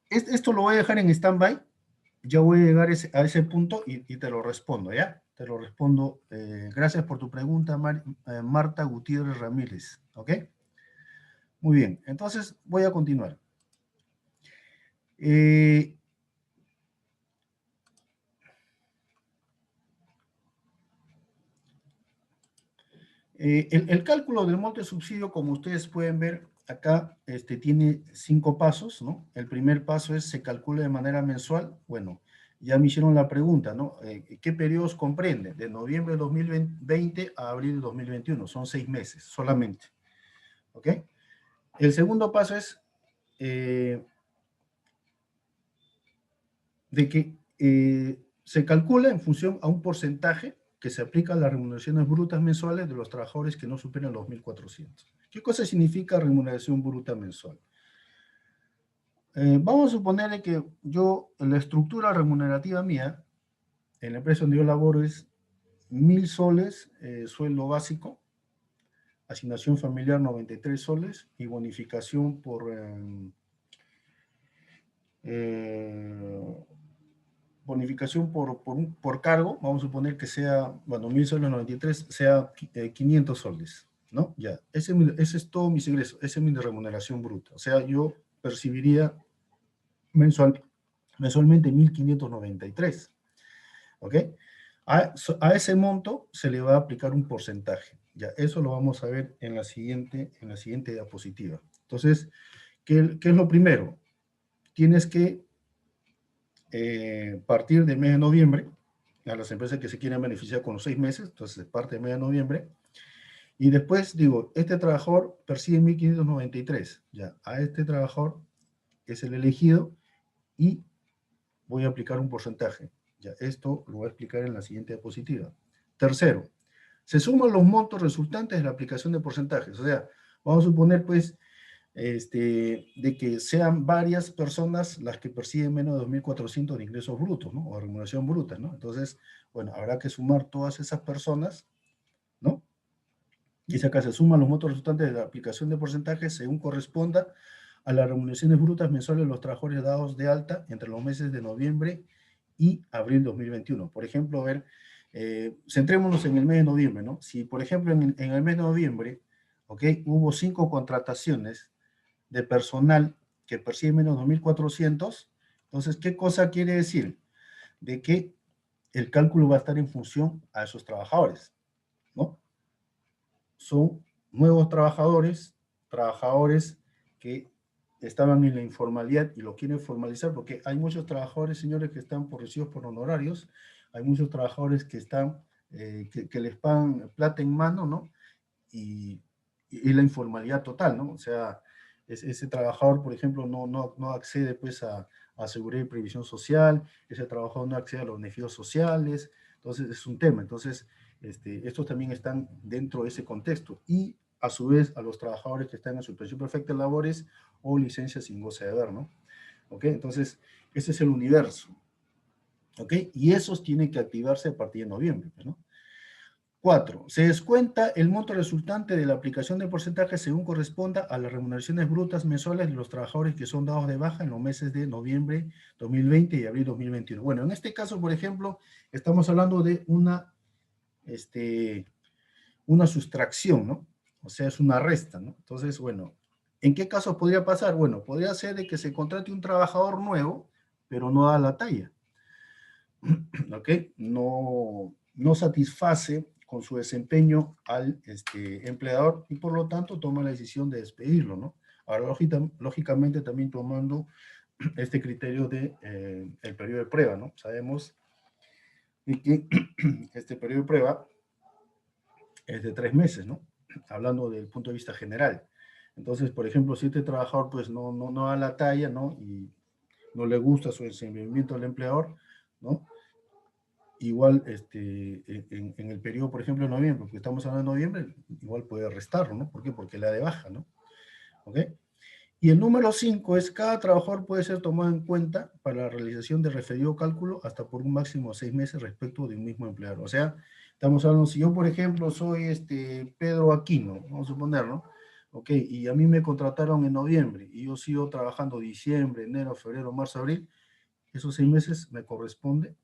esto lo voy a dejar en stand-by, ya voy a llegar a ese punto y te lo respondo, ¿ya? Te lo respondo. Gracias por tu pregunta, Marta Gutiérrez Ramírez, ¿ok? Muy bien, entonces voy a continuar. El cálculo del monto de subsidio, como ustedes pueden ver acá, tiene 5 pasos, ¿no? El primer paso es, se calcula de manera mensual. Bueno, ya me hicieron la pregunta, ¿no? ¿Qué periodos comprende? De noviembre de 2020 a abril de 2021. Son 6 meses solamente, ¿ok? El segundo paso es de que se calcula en función a un porcentaje que se aplica a las remuneraciones brutas mensuales de los trabajadores que no superan los 1.400. ¿Qué cosa significa remuneración bruta mensual? Vamos a suponer que la estructura remunerativa mía, en la empresa donde yo laboro, es 1.000 soles, sueldo básico, asignación familiar 93 soles y bonificación bonificación por cargo, vamos a suponer que sea, bueno, 1.000 soles 93, sea 500 soles, ¿no? Ya, ese es todo mis ingresos, esa es mi remuneración bruta. O sea, yo percibiría mensualmente 1.593, ¿ok? A ese monto se le va a aplicar un porcentaje. Ya, eso lo vamos a ver en la siguiente diapositiva. Entonces, ¿qué es lo primero? Tienes que partir del mes de noviembre, a las empresas que se quieren beneficiar con los 6 meses, entonces parte del mes de noviembre, y después digo, este trabajador percibe 1.593, ya, a este trabajador es el elegido y voy a aplicar un porcentaje, ya, esto lo voy a explicar en la siguiente diapositiva. Tercero, se suman los montos resultantes de la aplicación de porcentajes, o sea, vamos a suponer pues de que sean varias personas las que perciben menos de 2.400 de ingresos brutos, ¿no? O remuneración bruta, ¿no? Entonces, bueno, habrá que sumar todas esas personas, ¿no? Y si acá se suman los montos resultantes de la aplicación de porcentajes según corresponda a las remuneraciones brutas mensuales de los trabajadores dados de alta entre los meses de noviembre y abril 2021. Por ejemplo, a ver, centrémonos en el mes de noviembre, ¿no? Si, por ejemplo, en el mes de noviembre, ¿ok? Hubo 5 contrataciones de personal que percibe menos de 2.400, entonces, ¿qué cosa quiere decir? De que el cálculo va a estar en función a esos trabajadores, ¿no? Son nuevos trabajadores que estaban en la informalidad y lo quieren formalizar, porque hay muchos trabajadores, señores, que están recibidos por honorarios, hay muchos trabajadores que están, que les pagan plata en mano, ¿no? Y la informalidad total, ¿no? O sea, ese trabajador, por ejemplo, no accede, pues, a seguridad y previsión social, ese trabajador no accede a los beneficios sociales, entonces es un tema. Entonces, estos también están dentro de ese contexto. Y, a su vez, a los trabajadores que están en suspensión perfecta de labores o licencia sin goce de haber, ¿no? ¿Ok? Entonces, ese es el universo. ¿Ok? Y esos tienen que activarse a partir de noviembre, pues, ¿no? 4. Se descuenta el monto resultante de la aplicación de porcentaje según corresponda a las remuneraciones brutas mensuales de los trabajadores que son dados de baja en los meses de noviembre 2020 y abril 2021. Bueno, en este caso, por ejemplo, estamos hablando de una sustracción, ¿no? O sea, es una resta, ¿no? Entonces, bueno, ¿en qué caso podría pasar? Bueno, podría ser de que se contrate un trabajador nuevo, pero no da la talla, ¿ok? No satisface con su desempeño al empleador y por lo tanto toma la decisión de despedirlo, ¿no? Ahora, lógicamente también tomando este criterio de el periodo de prueba, ¿no? Sabemos que este periodo de prueba es de 3 meses, ¿no? Hablando del punto de vista general. Entonces, por ejemplo, si este trabajador pues no da la talla, ¿no? Y no le gusta su desempeñamiento al empleador, ¿no? Igual en el periodo, por ejemplo, de noviembre, porque estamos hablando de noviembre, igual puede restarlo, ¿no? ¿Por qué? Porque la de baja, ¿no? ¿Ok? Y el número 5 es, cada trabajador puede ser tomado en cuenta para la realización del referido cálculo hasta por un máximo de 6 meses respecto de un mismo empleador. O sea, estamos hablando, si yo, por ejemplo, soy Pedro Aquino, vamos a suponer, ¿no? Ok, y a mí me contrataron en noviembre, y yo sigo trabajando diciembre, enero, febrero, marzo, abril, esos 6 meses me corresponde,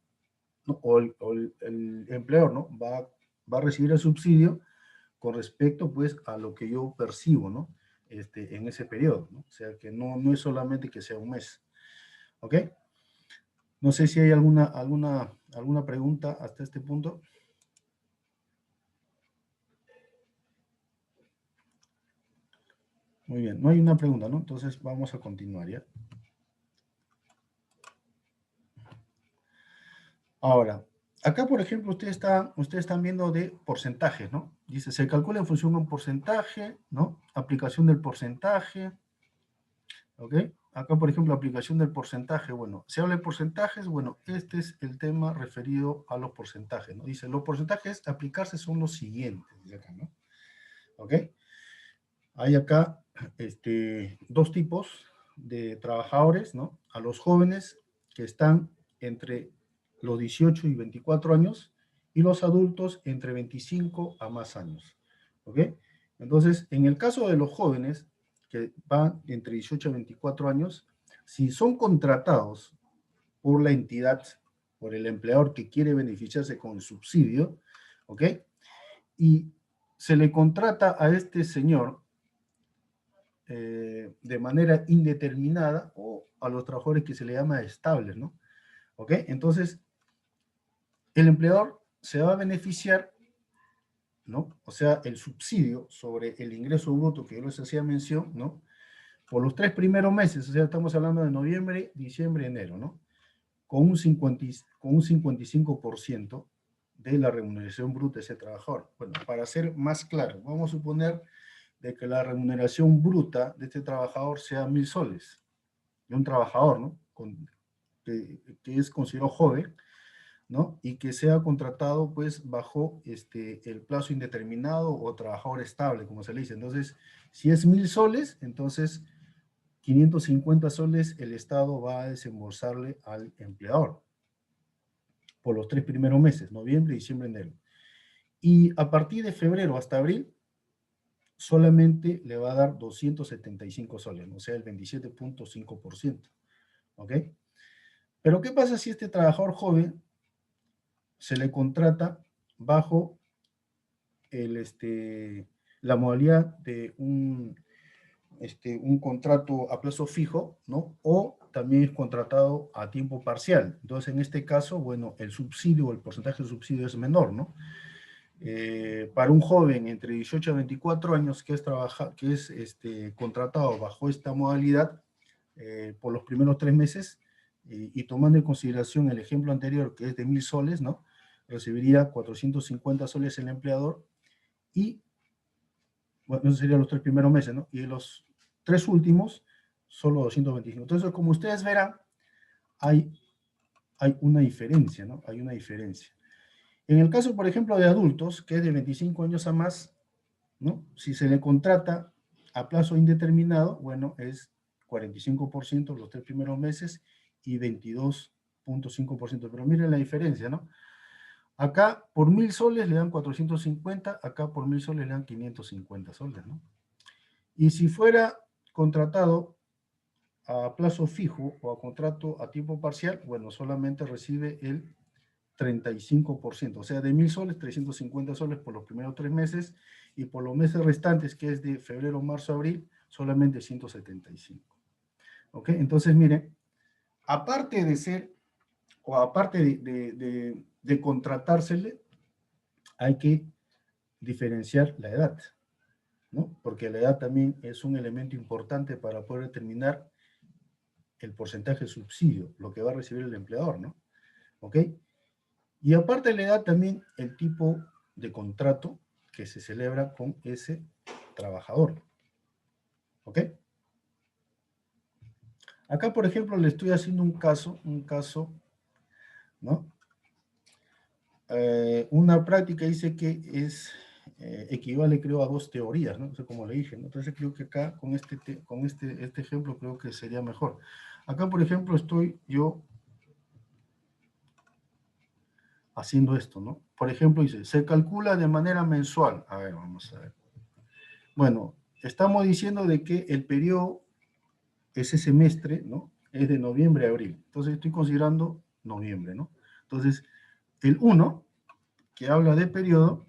¿no? O el empleador, ¿no? Va a recibir el subsidio con respecto, pues, a lo que yo percibo, ¿no? En ese periodo, ¿no? O sea, que no es solamente que sea un mes, ¿ok? No sé si hay alguna pregunta hasta este punto. Muy bien, no hay una pregunta, ¿no? Entonces vamos a continuar, ¿ya? Ahora, acá, por ejemplo, ustedes están viendo de porcentajes, ¿no? Dice, se calcula en función de un porcentaje, ¿no? Aplicación del porcentaje, ¿ok? Acá, por ejemplo, aplicación del porcentaje, bueno, se habla de porcentajes, bueno, este es el tema referido a los porcentajes, ¿no? Dice, los porcentajes a aplicarse son los siguientes, dice acá, ¿no? ¿Ok? Hay acá dos tipos de trabajadores, ¿no? A los jóvenes que están entre los 18 y 24 años y los adultos entre 25 a más años, ¿ok? Entonces, en el caso de los jóvenes que van entre 18 y 24 años, si son contratados por la entidad, por el empleador que quiere beneficiarse con el subsidio, ¿ok? Y se le contrata a este señor de manera indeterminada, o a los trabajadores que se le llama estables, ¿no? ¿Ok? Entonces, el empleador se va a beneficiar, ¿no? O sea, el subsidio sobre el ingreso bruto que yo les hacía mención, ¿no? Por los 3 primeros meses, o sea, estamos hablando de noviembre, diciembre, enero, ¿no? Con un 55% de la remuneración bruta de ese trabajador. Bueno, para ser más claro, vamos a suponer de que la remuneración bruta de este trabajador sea 1.000 soles, de un trabajador, ¿no? Que es considerado joven, ¿no? Y que sea contratado, pues, bajo el plazo indeterminado o trabajador estable, como se le dice. Entonces, si es 1.000 soles, entonces 550 soles el Estado va a desembolsarle al empleador por los 3 primeros meses, noviembre, diciembre, enero. Y a partir de febrero hasta abril, solamente le va a dar 275 soles, o sea, el 27.5%, ¿ok? Pero ¿qué pasa si este trabajador joven se le contrata bajo la modalidad de un contrato a plazo fijo, ¿no? O también es contratado a tiempo parcial. Entonces, en este caso, bueno, el subsidio, el porcentaje de subsidio es menor, ¿no? para un joven entre 18 a 24 años que es contratado bajo esta modalidad por los primeros 3 meses, y tomando en consideración el ejemplo anterior, que es de 1.000 soles, ¿no? Recibiría 450 soles el empleador, y, bueno, esos serían los 3 primeros meses, ¿no? Y los 3 últimos, solo 225. Entonces, como ustedes verán, hay una diferencia, ¿no? Hay una diferencia. En el caso, por ejemplo, de adultos, que es de 25 años a más, ¿no? Si se le contrata a plazo indeterminado, bueno, es 45% los 3 primeros meses y 22.5%. Pero miren la diferencia, ¿no? Acá por 1.000 soles le dan 450, acá por 1.000 soles le dan 550 soles, ¿no? Y si fuera contratado a plazo fijo o a contrato a tiempo parcial, bueno, solamente recibe el 35%, o sea, de 1.000 soles, 350 soles por los primeros 3 meses, y por los meses restantes, que es de febrero, marzo, abril, solamente 175. ¿Ok? Entonces, miren, aparte de ser, o aparte de contratársele, hay que diferenciar la edad, ¿no? Porque la edad también es un elemento importante para poder determinar el porcentaje de subsidio, lo que va a recibir el empleador, ¿no? ¿Ok? Y aparte de la edad, también el tipo de contrato que se celebra con ese trabajador. ¿Ok? Acá, por ejemplo, le estoy haciendo un caso, ¿no? Una práctica dice que equivale, creo, a 2 teorías, ¿no? O sea, como le dije, ¿no? Entonces creo que acá, con este ejemplo, creo que sería mejor. Acá, por ejemplo, estoy yo haciendo esto, ¿no? Por ejemplo, dice, se calcula de manera mensual. A ver, vamos a ver. Bueno, estamos diciendo de que el periodo, ese semestre, ¿no? Es de noviembre a abril. Entonces estoy considerando noviembre, ¿no? Entonces, el 1, que habla de periodo,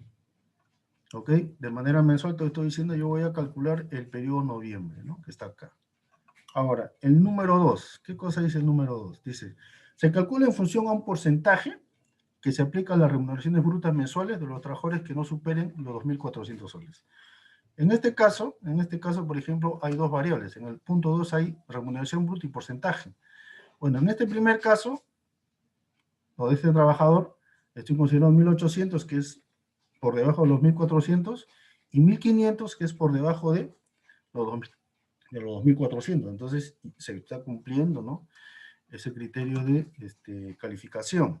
¿ok? De manera mensual, te estoy diciendo, yo voy a calcular el periodo noviembre, ¿no? Que está acá. Ahora, el número 2, ¿qué cosa dice el número 2? Dice, se calcula en función a un porcentaje que se aplica a las remuneraciones brutas mensuales de los trabajadores que no superen los 2.400 soles. En este caso, por ejemplo, hay 2 variables. En el punto 2 hay remuneración bruta y porcentaje. Bueno, en este primer caso, o de este trabajador, estoy considerando 1.800, que es por debajo de los 1.400, y 1.500, que es por debajo de los 2.400. Entonces, se está cumpliendo, ¿no? Ese criterio de calificación.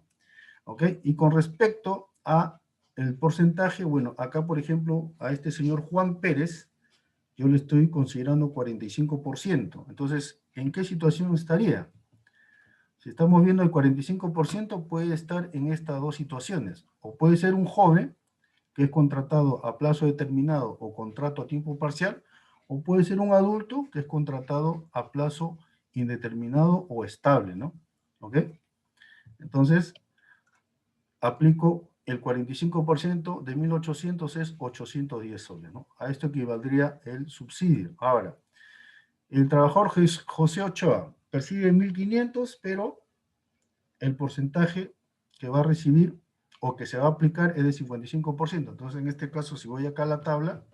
¿Ok? Y con respecto a el porcentaje, bueno, acá, por ejemplo, a este señor Juan Pérez, yo le estoy considerando 45%. Entonces, ¿en qué situación estaría? Si estamos viendo el 45%, puede estar en estas 2 situaciones. O puede ser un joven que es contratado a plazo determinado o contrato a tiempo parcial, o puede ser un adulto que es contratado a plazo indeterminado o estable, ¿no? ¿Ok? Entonces, aplico el 45% de 1.800 es 810 soles, ¿no? A esto equivaldría el subsidio. Ahora, el trabajador José Ochoa percibe 1.500, pero el porcentaje que va a recibir o que se va a aplicar es de 55%. Entonces, en este caso, si voy acá a la tabla,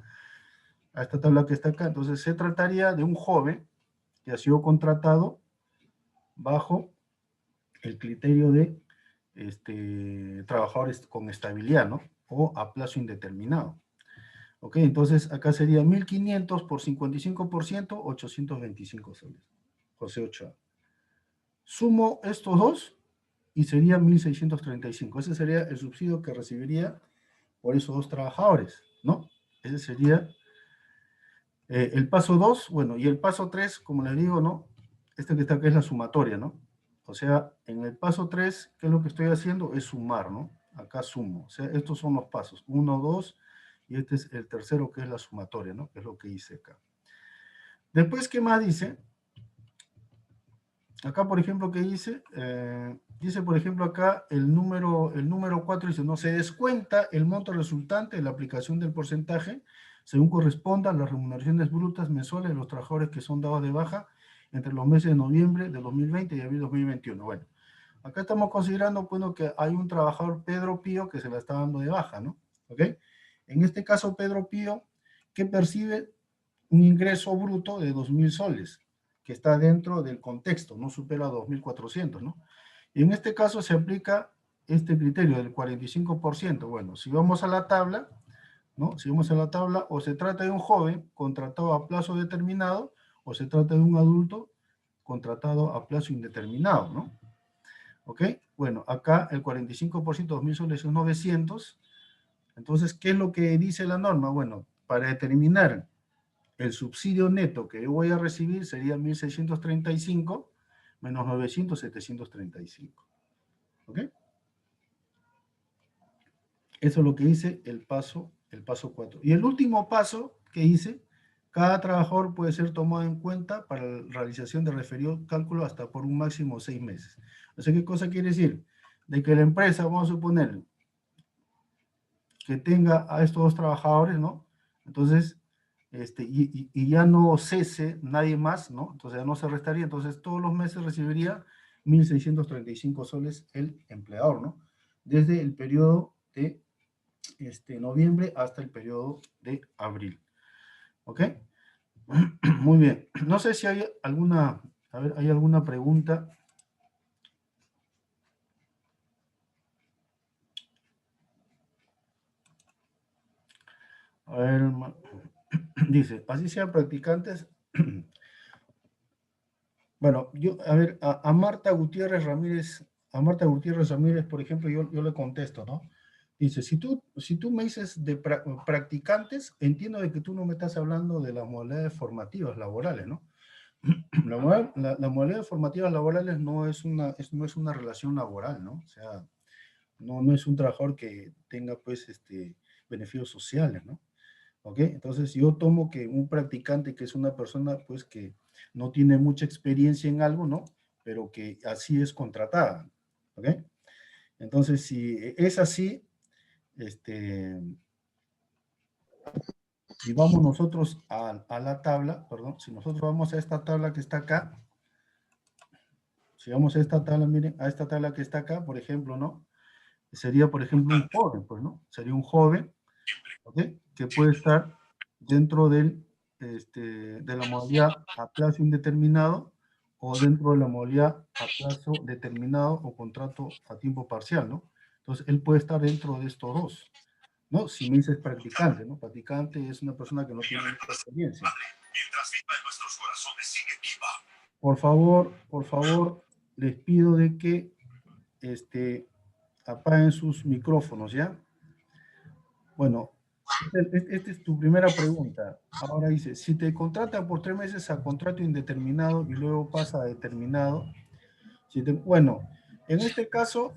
a esta tabla que está acá, entonces se trataría de un joven que ha sido contratado bajo el criterio de trabajadores con estabilidad, ¿no? O a plazo indeterminado. ¿Ok? Entonces, acá sería 1.500 por 55%, 825 soles. José Ochoa. Sumo estos dos y sería 1.635. Ese sería el subsidio que recibiría por esos 2 trabajadores, ¿no? Ese sería el paso 2, bueno, y el paso 3, como les digo, ¿no? Este que está acá es la sumatoria, ¿no? O sea, en el paso 3, ¿qué es lo que estoy haciendo? Es sumar, ¿no? Acá sumo. O sea, estos son los pasos. 1, 2, y este es el tercero, que es la sumatoria, ¿no? Que es lo que hice acá. Después, ¿qué más dice? Acá, por ejemplo, ¿qué dice? Dice, por ejemplo, acá el número 4 dice, no se descuenta el monto resultante de la aplicación del porcentaje según corresponda a las remuneraciones brutas mensuales de los trabajadores que son dados de baja entre los meses de noviembre de 2020 y abril de 2021. Bueno, acá estamos considerando, bueno, que hay un trabajador, Pedro Pío, que se la está dando de baja, ¿no? ¿Ok? En este caso, Pedro Pío, que percibe un ingreso bruto de 2.000 soles, que está dentro del contexto, no supera 2.400, ¿no? Y en este caso se aplica este criterio del 45%. Bueno, si vamos a la tabla, ¿no? Si vamos a la tabla, o se trata de un joven contratado a plazo determinado, o se trata de un adulto contratado a plazo indeterminado, ¿no? ¿Ok? Bueno, acá el 45%, 2.000 soles es 900. Entonces, ¿qué es lo que dice la norma? Bueno, para determinar el subsidio neto que yo voy a recibir sería 1.635 menos 900, 735. ¿Ok? Eso es lo que dice el paso 4. Y el último paso que dice, cada trabajador puede ser tomado en cuenta para la realización de referido cálculo hasta por un máximo de 6 meses. O sea, ¿qué cosa quiere decir? De que la empresa, vamos a suponer, que tenga a estos dos trabajadores, ¿no? Entonces, y ya no cese nadie más, ¿no? Entonces ya no se restaría, entonces todos los meses recibiría 1.635 soles el empleador, ¿no? Desde el periodo de noviembre hasta el periodo de abril. ¿Ok? Muy bien. No sé si hay alguna, a ver, ¿hay alguna pregunta? A ver, dice, así sean practicantes. Bueno, yo, a ver, a Marta Gutiérrez Ramírez, por ejemplo, yo le contesto, ¿no? Dice, si tú me dices de practicantes, entiendo de que tú no me estás hablando de las modalidades formativas laborales, ¿no? Las modalidades formativas laborales no es una relación laboral, ¿no? O sea, no es un trabajador que tenga, pues, beneficios sociales, ¿no? ¿Ok? Entonces yo tomo que un practicante que es una persona pues que no tiene mucha experiencia en algo, ¿no? Pero que así es contratada, ¿ok? Entonces si es así, si vamos nosotros a la tabla, perdón, si nosotros vamos a esta tabla que está acá, si vamos a esta tabla, miren, a esta tabla que está acá, por ejemplo, ¿no? Sería, por ejemplo, un joven, pues, ¿no? Sería un joven, ¿ok? Que puede estar dentro de la modalidad a plazo indeterminado o dentro de la modalidad a plazo determinado o contrato a tiempo parcial, ¿no? Entonces, él puede estar dentro de estos dos, ¿no? Si me dices practicante, ¿no? Practicante es una persona que no tiene mucha experiencia. Por favor, les pido de que apaguen sus micrófonos, ¿ya? Bueno, esta es tu primera pregunta. Ahora dice, si te contratan por 3 meses a contrato indeterminado y luego pasa a determinado, bueno, en este caso,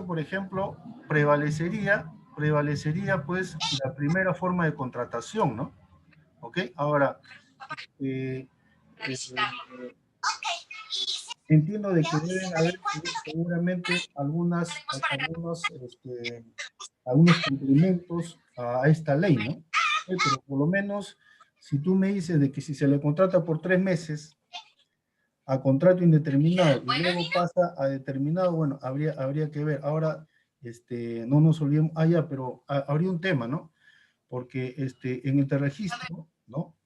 por ejemplo, prevalecería pues la primera forma de contratación, ¿no? ¿Ok? Ahora, eh, entiendo de que deben haber seguramente algunos complementos a esta ley, ¿no? Pero por lo menos, si tú me dices de que si se le contrata por 3 meses a contrato indeterminado y luego pasa a determinado, bueno, habría que ver. Ahora, no nos olvidemos, ya, pero habría un tema, ¿no? Porque en el registro, ¿no?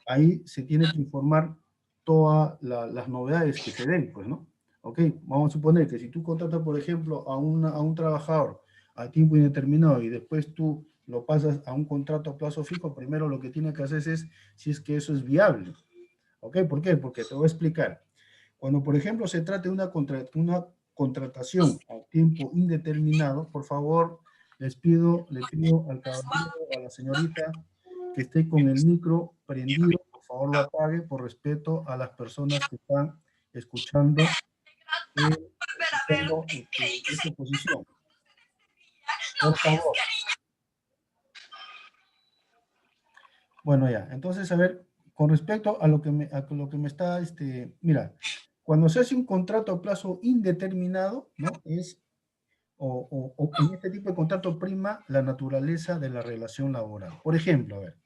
Ahí se tiene que informar todas las novedades que se den, pues, ¿no? Ok, vamos a suponer que si tú contratas, por ejemplo, a un trabajador a tiempo indeterminado y después tú lo pasas a un contrato a plazo fijo, primero lo que tiene que hacer es si es que eso es viable. ¿Ok? ¿Por qué? Porque te voy a explicar. Cuando, por ejemplo, se trata de una contratación a tiempo indeterminado, por favor, le pido al caballero o a la señorita que esté con el micro prendido, por favor lo apague por respeto a las personas que están escuchando esta posición. Por favor. Bueno, ya. Entonces, a ver, con respecto a lo que me está, mira, cuando se hace un contrato a plazo indeterminado, ¿no? O en este tipo de contrato prima la naturaleza de la relación laboral. Por ejemplo, a ver,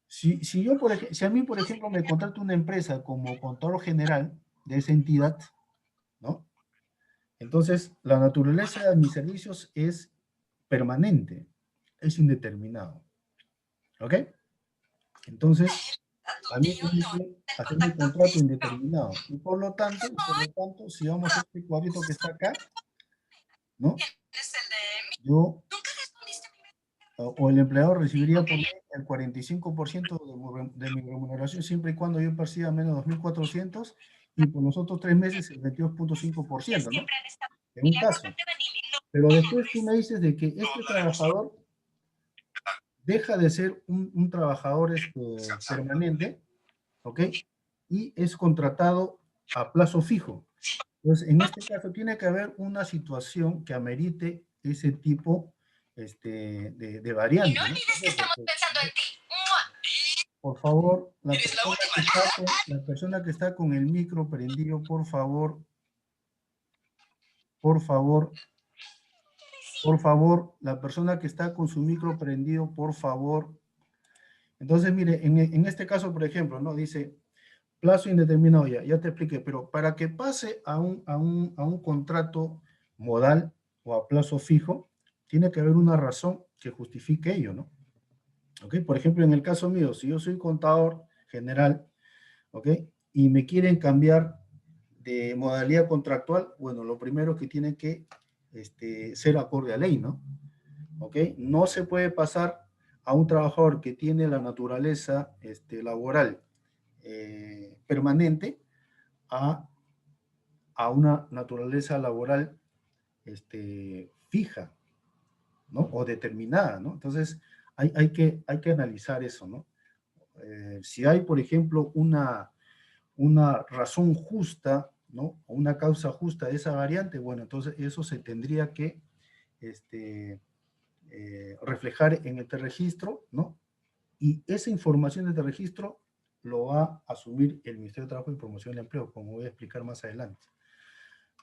si a mí, por ejemplo, me contrata una empresa como contador general de esa entidad, ¿no? Entonces, la naturaleza de mis servicios es permanente, es indeterminado. ¿Ok? Entonces, a mí me dice hacer un contrato indeterminado. Y por lo tanto, si vamos a este cuadrito que está acá, ¿no? Yo, o el empleador recibiría por mí el 45% de mi remuneración siempre y cuando yo perciba menos de 2.400 y por los otros 3 meses el 22.5%, ¿no? En un caso. Pero después tú me dices de que este trabajador deja de ser un trabajador permanente, ¿ok? Y es contratado a plazo fijo. Entonces, en este caso tiene que haber una situación que amerite ese tipo de variante, ¿no? Por favor, la persona que está con el micro prendido, por favor, la persona que está con su micro prendido, por favor. Entonces, mire, en este caso, por ejemplo, ¿no? Dice, plazo indeterminado, ya te expliqué, pero para que pase a un contrato modal o a plazo fijo, tiene que haber una razón que justifique ello, ¿no? ¿Ok? Por ejemplo, en el caso mío, si yo soy contador general, ¿ok? Y me quieren cambiar de modalidad contractual, bueno, lo primero que tiene que ser acorde a ley, ¿no? ¿Ok? No se puede pasar a un trabajador que tiene la naturaleza laboral permanente a una naturaleza laboral fija, ¿no? O determinada, ¿no? Entonces, hay que analizar eso, ¿no? Si hay, por ejemplo, una razón justa, ¿no? O una causa justa de esa variante, bueno, entonces eso se tendría que reflejar en este registro, ¿no? Y esa información de este registro lo va a asumir el Ministerio de Trabajo y Promoción del Empleo, como voy a explicar más adelante.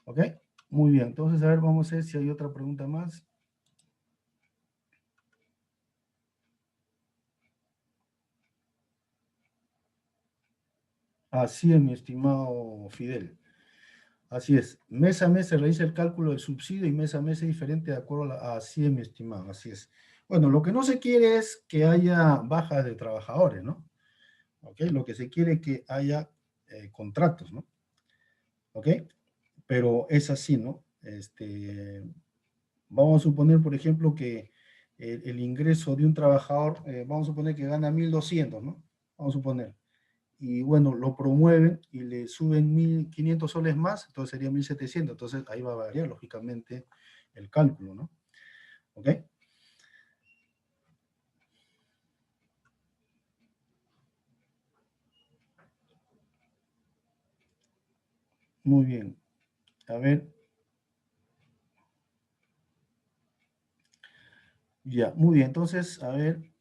¿Ok? Muy bien, entonces a ver, vamos a ver si hay otra pregunta más. Así es, mi estimado Fidel. Así es. Mes a mes se realiza el cálculo del subsidio y mes a mes es diferente de acuerdo así es, mi estimado, así es. Bueno, lo que no se quiere es que haya bajas de trabajadores, ¿no? ¿Ok? Lo que se quiere es que haya contratos, ¿no? ¿Ok? Pero es así, ¿no? Vamos a suponer, por ejemplo, que el ingreso de un trabajador, vamos a suponer que gana 1.200, ¿no? Vamos a suponer. Y bueno, lo promueven y le suben 1.500 soles más, entonces sería 1.700. Entonces ahí va a variar, lógicamente, el cálculo, ¿no? ¿Ok? Muy bien. A ver. Ya, muy bien. Entonces, a ver,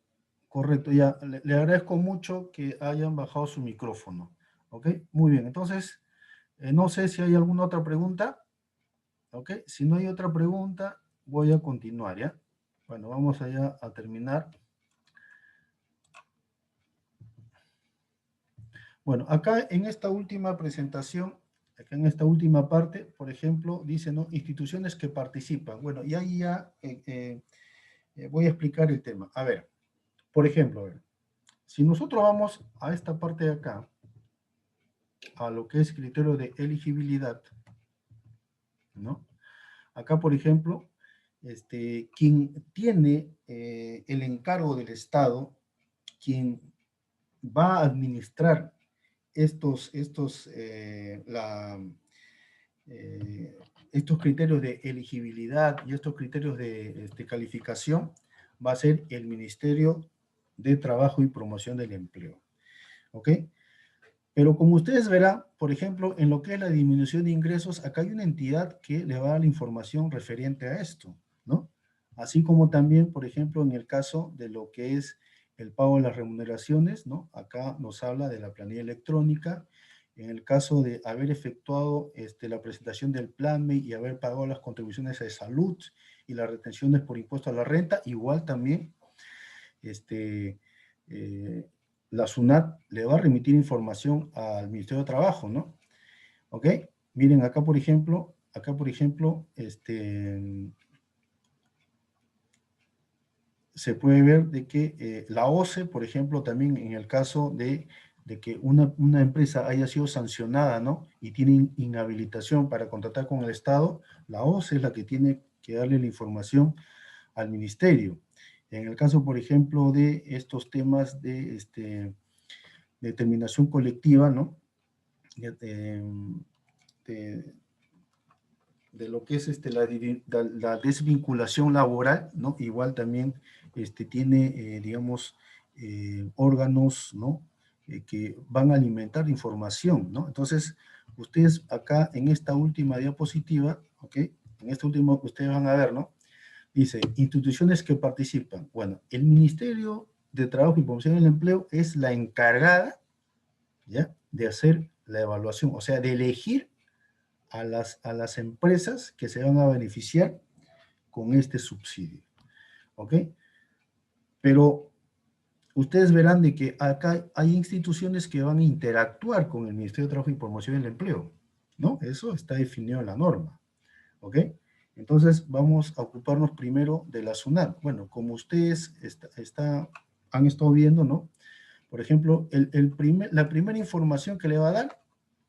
correcto. Ya, le agradezco mucho que hayan bajado su micrófono. ¿Ok? Muy bien. Entonces, no sé si hay alguna otra pregunta. ¿Ok? Si no hay otra pregunta, voy a continuar, ¿ya? Bueno, vamos allá a terminar. Bueno, acá en esta última presentación, acá en esta última parte, por ejemplo, dice, ¿no? Instituciones que participan. Bueno, y ahí ya voy a explicar el tema. A ver, por ejemplo, a ver, si nosotros vamos a esta parte de acá, a lo que es criterio de elegibilidad, ¿no? Acá, por ejemplo, quien tiene el encargo del Estado, quien va a administrar estos criterios de elegibilidad y estos criterios de calificación, va a ser el Ministerio de Trabajo y Promoción del Empleo. ¿Ok? Pero como ustedes verán, por ejemplo, en lo que es la disminución de ingresos, acá hay una entidad que le va a dar la información referente a esto, ¿no? Así como también, por ejemplo, en el caso de lo que es el pago de las remuneraciones, ¿no? Acá nos habla de la planilla electrónica. En el caso de haber efectuado la presentación del plan y haber pagado las contribuciones de salud y las retenciones por impuesto a la renta, igual también la SUNAT le va a remitir información al Ministerio de Trabajo, ¿no? ¿Ok? Miren, acá por ejemplo, se puede ver de que la OCE, por ejemplo, también en el caso de que una empresa haya sido sancionada, ¿no? Y tiene inhabilitación para contratar con el Estado, la OCE es la que tiene que darle la información al ministerio. En el caso, por ejemplo, de estos temas de determinación colectiva, ¿no? De lo que es la desvinculación laboral, ¿no? Igual también tiene, digamos, órganos, ¿no? Que van a alimentar información, ¿no? Entonces, ustedes acá en esta última diapositiva, ¿ok? En esta última ustedes van a ver, ¿no? Dice, instituciones que participan. Bueno, el Ministerio de Trabajo y Promoción del Empleo es la encargada, ¿ya? De hacer la evaluación, o sea, de elegir a las empresas que se van a beneficiar con este subsidio, ¿ok? Pero ustedes verán de que acá hay instituciones que van a interactuar con el Ministerio de Trabajo y Promoción del Empleo, ¿no? Eso está definido en la norma, ¿ok? Entonces vamos a ocuparnos primero de la SUNAT. Bueno, como ustedes han estado viendo, ¿no? Por ejemplo, la primera información que le va a dar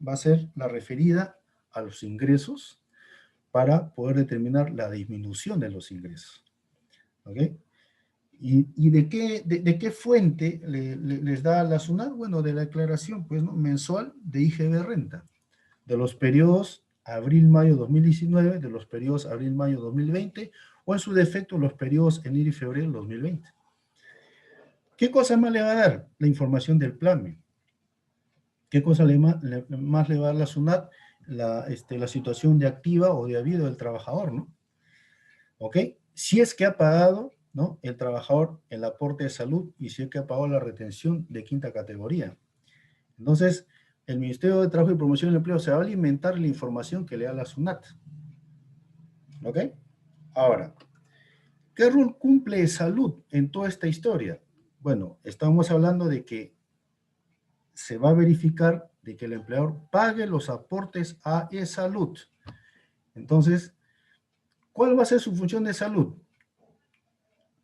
va a ser la referida a los ingresos para poder determinar la disminución de los ingresos. ¿Ok? ¿Y de qué fuente les da la SUNAT? Bueno, de la declaración pues, ¿no? mensual de IGB Renta, de los periodos abril-mayo 2019, de los periodos abril-mayo 2020, o en su defecto los periodos enero y febrero 2020. ¿Qué cosa más le va a dar? La información del PLAME. ¿Qué cosa más le va a dar la SUNAT? La situación de activa o de habido del trabajador, ¿no? ¿Ok? Si es que ha pagado, ¿no? El trabajador el aporte de salud y si es que ha pagado la retención de quinta categoría. Entonces, el Ministerio de Trabajo y Promoción del Empleo se va a alimentar la información que le da la SUNAT. ¿Ok? Ahora, ¿qué rol cumple salud en toda esta historia? Bueno, estamos hablando de que se va a verificar de que el empleador pague los aportes a e-salud. Entonces, ¿cuál va a ser su función de salud?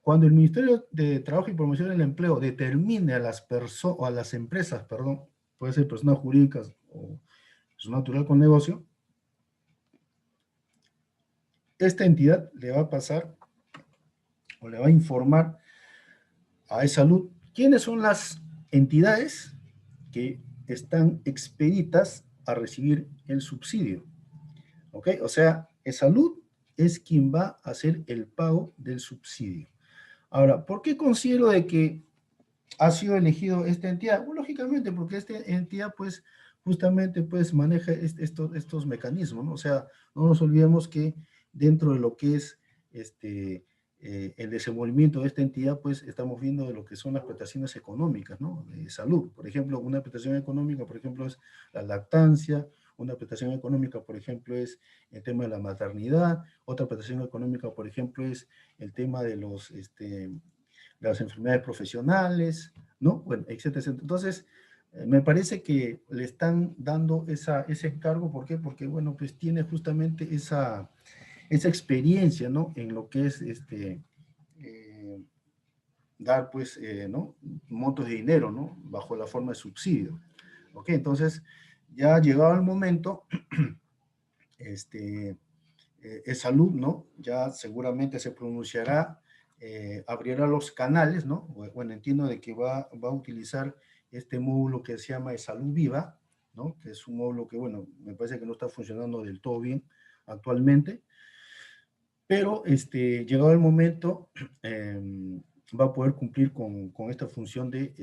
Cuando el Ministerio de Trabajo y Promoción del Empleo determine a las empresas, perdón, puede ser personas jurídicas o persona natural con negocio, esta entidad le va a pasar o le va a informar a e-salud quiénes son las entidades que están expeditas a recibir el subsidio. ¿Ok? O sea, e-salud es quien va a hacer el pago del subsidio. Ahora, ¿por qué considero de que ha sido elegido esta entidad? Bueno, lógicamente, porque esta entidad, pues, justamente, pues, maneja estos mecanismos, ¿no? O sea, no nos olvidemos que dentro de lo que es el desenvolvimiento de esta entidad, pues, estamos viendo de lo que son las prestaciones económicas, ¿no? De salud. Por ejemplo, una prestación económica, por ejemplo, es la lactancia. Una prestación económica, por ejemplo, es el tema de la maternidad. Otra prestación económica, por ejemplo, es el tema de las enfermedades profesionales, ¿no? Bueno, etcétera, etcétera. Entonces, me parece que le están dando ese encargo. ¿Por qué? Porque, bueno, pues tiene justamente esa experiencia, ¿no? En lo que es dar, pues, ¿no? Montos de dinero, ¿no? Bajo la forma de subsidio. ¿Ok? Entonces, ya ha llegado el momento, salud, ¿no? Ya seguramente se pronunciará, abrirá los canales, ¿no? Bueno, entiendo de que va a utilizar este módulo que se llama Salud Viva, ¿no? Que es un módulo que, bueno, me parece que no está funcionando del todo bien actualmente, pero llegado el momento, va a poder cumplir con esta función de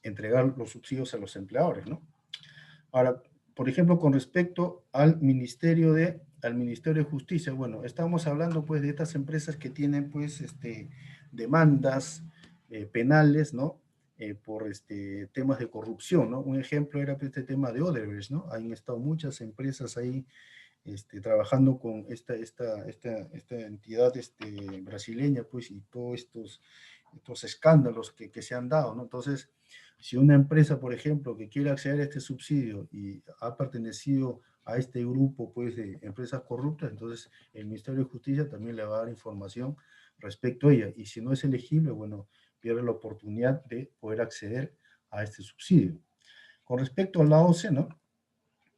entregar los subsidios a los empleadores, ¿no? Ahora, por ejemplo, con respecto al Ministerio de Justicia, bueno, estamos hablando pues de estas empresas que tienen pues demandas penales, ¿no? Por temas de corrupción, ¿no? Un ejemplo era pues, este tema de Odebrecht, ¿no? Han estado muchas empresas ahí trabajando con esta entidad brasileña, pues, y todos estos escándalos que se han dado, ¿no? Entonces, si una empresa, por ejemplo, que quiere acceder a este subsidio y ha pertenecido a este grupo, pues, de empresas corruptas, entonces el Ministerio de Justicia también le va a dar información respecto a ella. Y si no es elegible, bueno, pierde la oportunidad de poder acceder a este subsidio. Con respecto a la OCE, ¿no?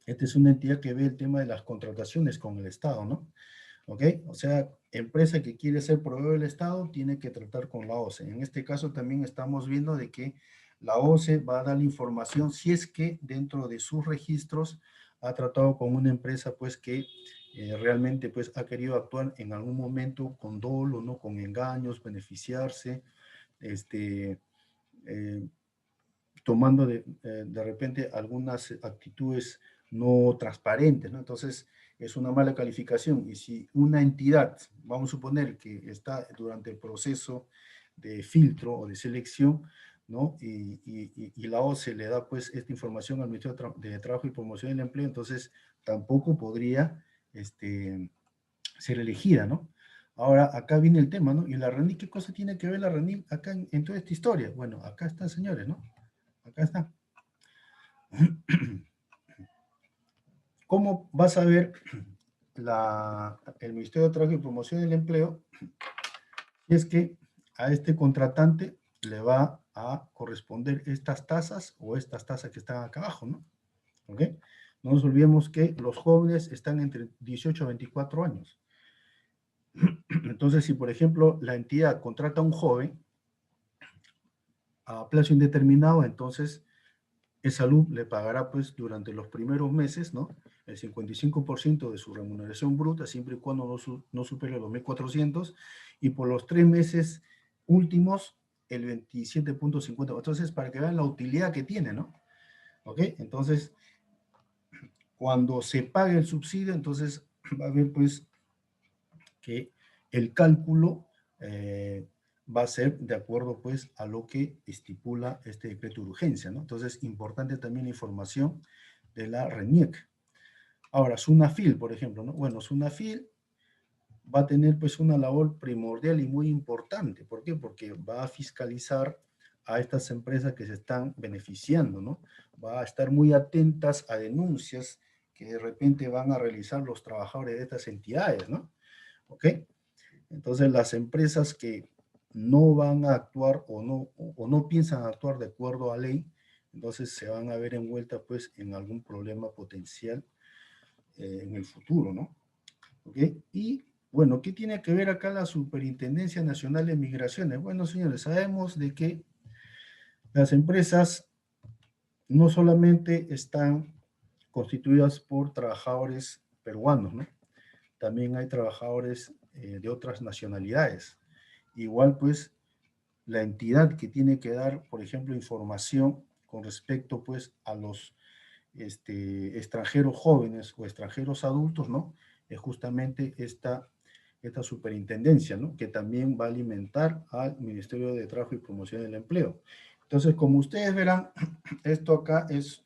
Esta es una entidad que ve el tema de las contrataciones con el Estado, ¿no? ¿Ok? O sea, empresa que quiere ser proveedor del Estado tiene que tratar con la OCE. En este caso también estamos viendo de que la OCE va a dar la información si es que dentro de sus registros ha tratado con una empresa pues que realmente pues ha querido actuar en algún momento con dolo, ¿no? Con engaños, beneficiarse, eh, tomando de repente algunas actitudes no transparentes, ¿no? Entonces, es una mala calificación. Y si una entidad, vamos a suponer que está durante el proceso de filtro o de selección, ¿no? Y la OCE le da, pues, esta información al Ministerio de Trabajo y Promoción del Empleo, entonces tampoco podría ser elegida, ¿no? Ahora, acá viene el tema, ¿no? ¿Y la RENIC qué cosa tiene que ver la RENIC acá en toda esta historia? Bueno, acá están, señores, ¿no? Acá está. ¿Cómo vas a ver el Ministerio de Trabajo y Promoción del Empleo si es que a este contratante le va a corresponder estas tasas o estas tasas que están acá abajo, ¿no? ¿Ok? No nos olvidemos que los jóvenes están entre 18 a 24 años. Entonces, si por ejemplo la entidad contrata a un joven a plazo indeterminado, entonces Salud le pagará pues durante los primeros meses, ¿no? El 55% de su remuneración bruta, siempre y cuando no supere los 1.400, y por los 3 meses últimos, el 27.50. Entonces, para que vean la utilidad que tiene, ¿no? ¿Ok? Entonces, cuando se pague el subsidio, entonces va a haber pues que el cálculo va a ser de acuerdo pues a lo que estipula este decreto de urgencia, ¿no? Entonces, importante también la información de la RENIEC. Ahora, SUNAFIL, por ejemplo, ¿no? Bueno, SUNAFIL va a tener pues una labor primordial y muy importante. ¿Por qué? Porque va a fiscalizar a estas empresas que se están beneficiando, ¿no? Va a estar muy atentas a denuncias que de repente van a realizar los trabajadores de estas entidades, ¿no? ¿Ok? Entonces, las empresas que no van a actuar o no piensan actuar de acuerdo a ley, entonces se van a ver envueltas pues en algún problema potencial en el futuro, ¿no? ¿Ok? Y bueno, ¿qué tiene que ver acá la Superintendencia Nacional de Migraciones? Bueno, señores, sabemos de que las empresas no solamente están constituidas por trabajadores peruanos, ¿no? También hay trabajadores de otras nacionalidades. Igual, pues, la entidad que tiene que dar, por ejemplo, información con respecto, pues, a los extranjeros jóvenes o extranjeros adultos, ¿no? Es justamente esta superintendencia, ¿no? Que también va a alimentar al Ministerio de Trabajo y Promoción del Empleo. Entonces, como ustedes verán, esto acá es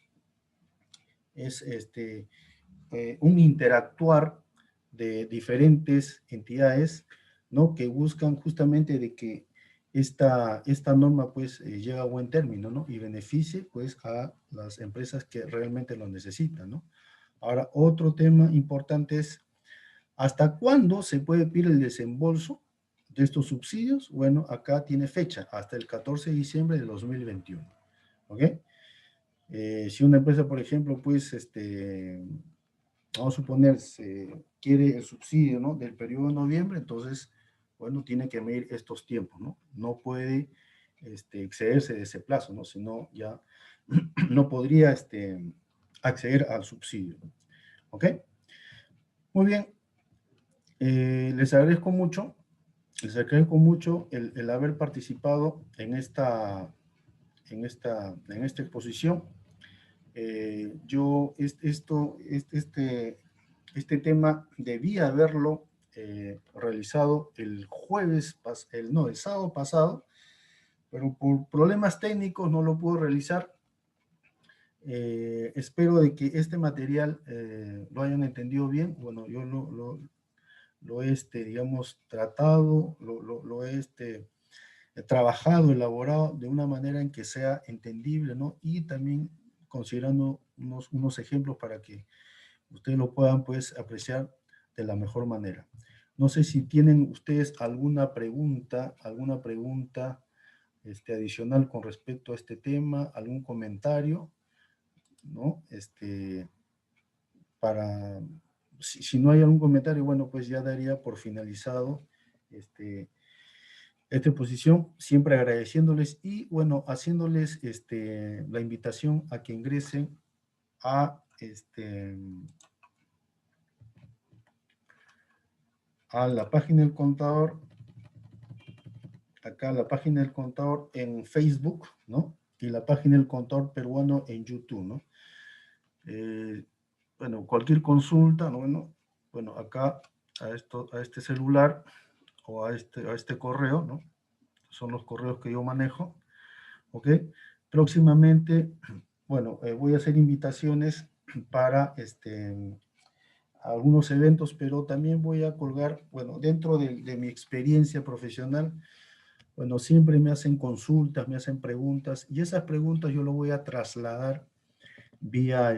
un interactuar de diferentes entidades, ¿no? Que buscan justamente de que esta norma pues llegue a buen término, ¿no? Y beneficie pues a las empresas que realmente lo necesitan, ¿no? Ahora, otro tema importante es, ¿hasta cuándo se puede pedir el desembolso de estos subsidios? Bueno, acá tiene fecha, hasta el 14 de diciembre de 2021, ¿ok? Si una empresa, por ejemplo, pues, vamos a suponer, se quiere el subsidio, ¿no? Del periodo de noviembre, entonces, bueno, tiene que medir estos tiempos, ¿no? No puede excederse de ese plazo, ¿no? Si no, ya no podría acceder al subsidio, ¿ok? Muy bien, les agradezco mucho el haber participado en esta exposición. Yo este tema debía haberlo realizado el sábado pasado, pero por problemas técnicos no lo pude realizar. Espero de que este material lo hayan entendido bien. Bueno, yo lo he, digamos, tratado, lo he trabajado, elaborado de una manera en que sea entendible, ¿no? Y también considerando unos ejemplos para que ustedes lo puedan, pues, apreciar de la mejor manera. No sé si tienen ustedes alguna pregunta adicional con respecto a este tema, algún comentario, ¿no? Si no hay algún comentario, bueno, pues ya daría por finalizado esta exposición, siempre agradeciéndoles y, bueno, haciéndoles la invitación a que ingresen a la página del contador, acá la página del contador en Facebook, ¿no? Y la página del contador peruano en YouTube, ¿no? Bueno, cualquier consulta, ¿no? Bueno, acá a este celular o a este correo, ¿no? Son los correos que yo manejo, ¿ok? Próximamente, bueno, voy a hacer invitaciones para algunos eventos, pero también voy a colgar, bueno, dentro de mi experiencia profesional, bueno, siempre me hacen consultas, me hacen preguntas, y esas preguntas yo lo voy a trasladar vía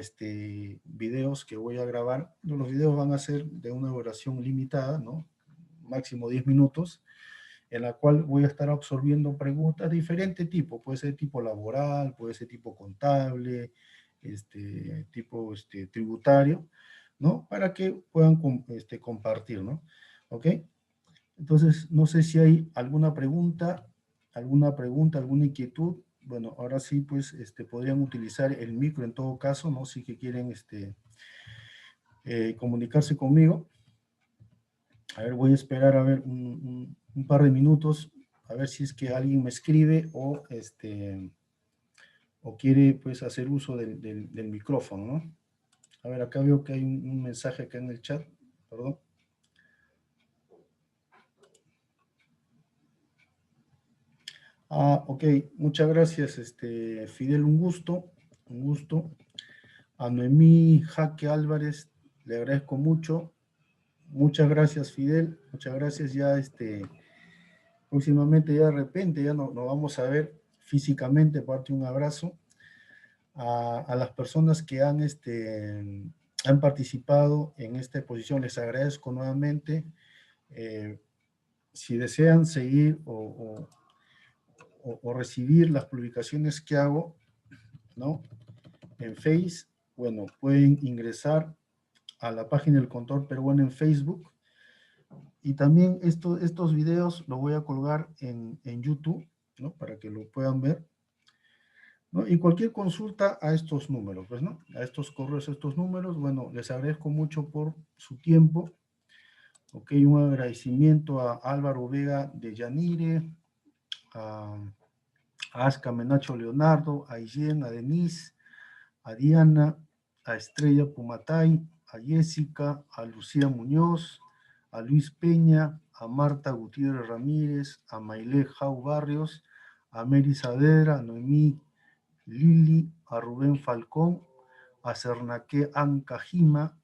videos que voy a grabar. Los videos van a ser de una duración limitada, ¿no? Máximo 10 minutos, en la cual voy a estar absorbiendo preguntas de diferente tipo. Puede ser tipo laboral, puede ser tipo contable, tipo tributario, ¿no? Para que puedan compartir, ¿no? ¿Ok? Entonces, no sé si hay alguna pregunta, alguna inquietud. Bueno, ahora sí, pues, podrían utilizar el micro en todo caso, ¿no? Si que quieren, comunicarse conmigo. A ver, voy a esperar a ver un par de minutos, a ver si es que alguien me escribe o quiere, pues, hacer uso del micrófono, ¿no? A ver, acá veo que hay un mensaje acá en el chat, perdón. Ok, muchas gracias, Fidel, un gusto, un gusto. A Noemí Jaque Álvarez, le agradezco mucho. Muchas gracias, Fidel, muchas gracias. Ya, próximamente, ya de repente, ya nos vamos a ver físicamente, parte un abrazo. A las personas que han participado en esta exposición, les agradezco nuevamente. Si desean seguir o recibir las publicaciones que hago, ¿no? En Face, bueno, pueden ingresar a la página del Contador Peruano en Facebook. Y también estos videos los voy a colgar en YouTube, ¿no? Para que lo puedan ver, ¿no? Y cualquier consulta a estos números, pues, ¿no? A estos correos, a estos números, bueno, les agradezco mucho por su tiempo. Ok, un agradecimiento a Álvaro Vega de Yanire, a Aska Menacho Leonardo, a Yen, a Denise, a Diana, a Estrella Pumatay, a Jessica, a Lucía Muñoz, a Luis Peña, a Marta Gutiérrez Ramírez, a Maile Jau Barrios, a Mary Saavedra, a Noemí Lili, a Rubén Falcón, a Cernaque Ancajima,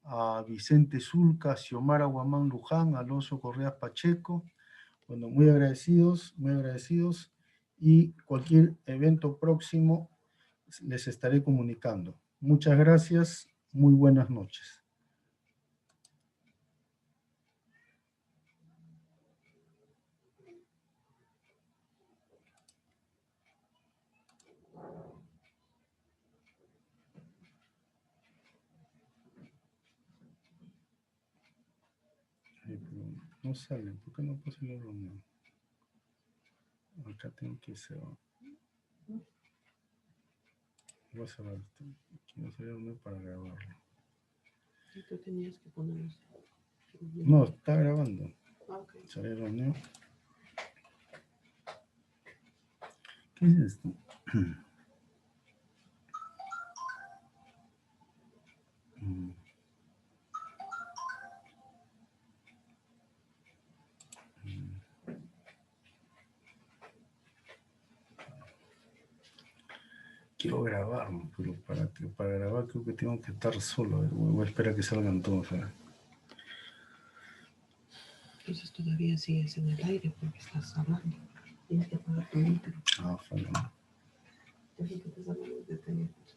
a Vicente Zulca, a Xiomara Guamán Luján, a Alonso Correa Pacheco. Bueno, muy agradecidos, y cualquier evento próximo les estaré comunicando. Muchas gracias, muy buenas noches. No sale, ¿por qué no puse la reunión? Acá tengo que cerrar. Voy a cerrar esto. Quiero hacer reunión para grabarlo. ¿Y tú tenías que ponerlo? No, está grabando. Ok. Cerrar reunión. ¿Qué es esto? Quiero grabarlo, pero para grabar creo que tengo que estar solo. Voy a esperar que salgan todos. Entonces todavía sigues en el aire porque estás hablando. Tienes que apagar tu micro. Falla. Entonces, que estás hablando de teléfono.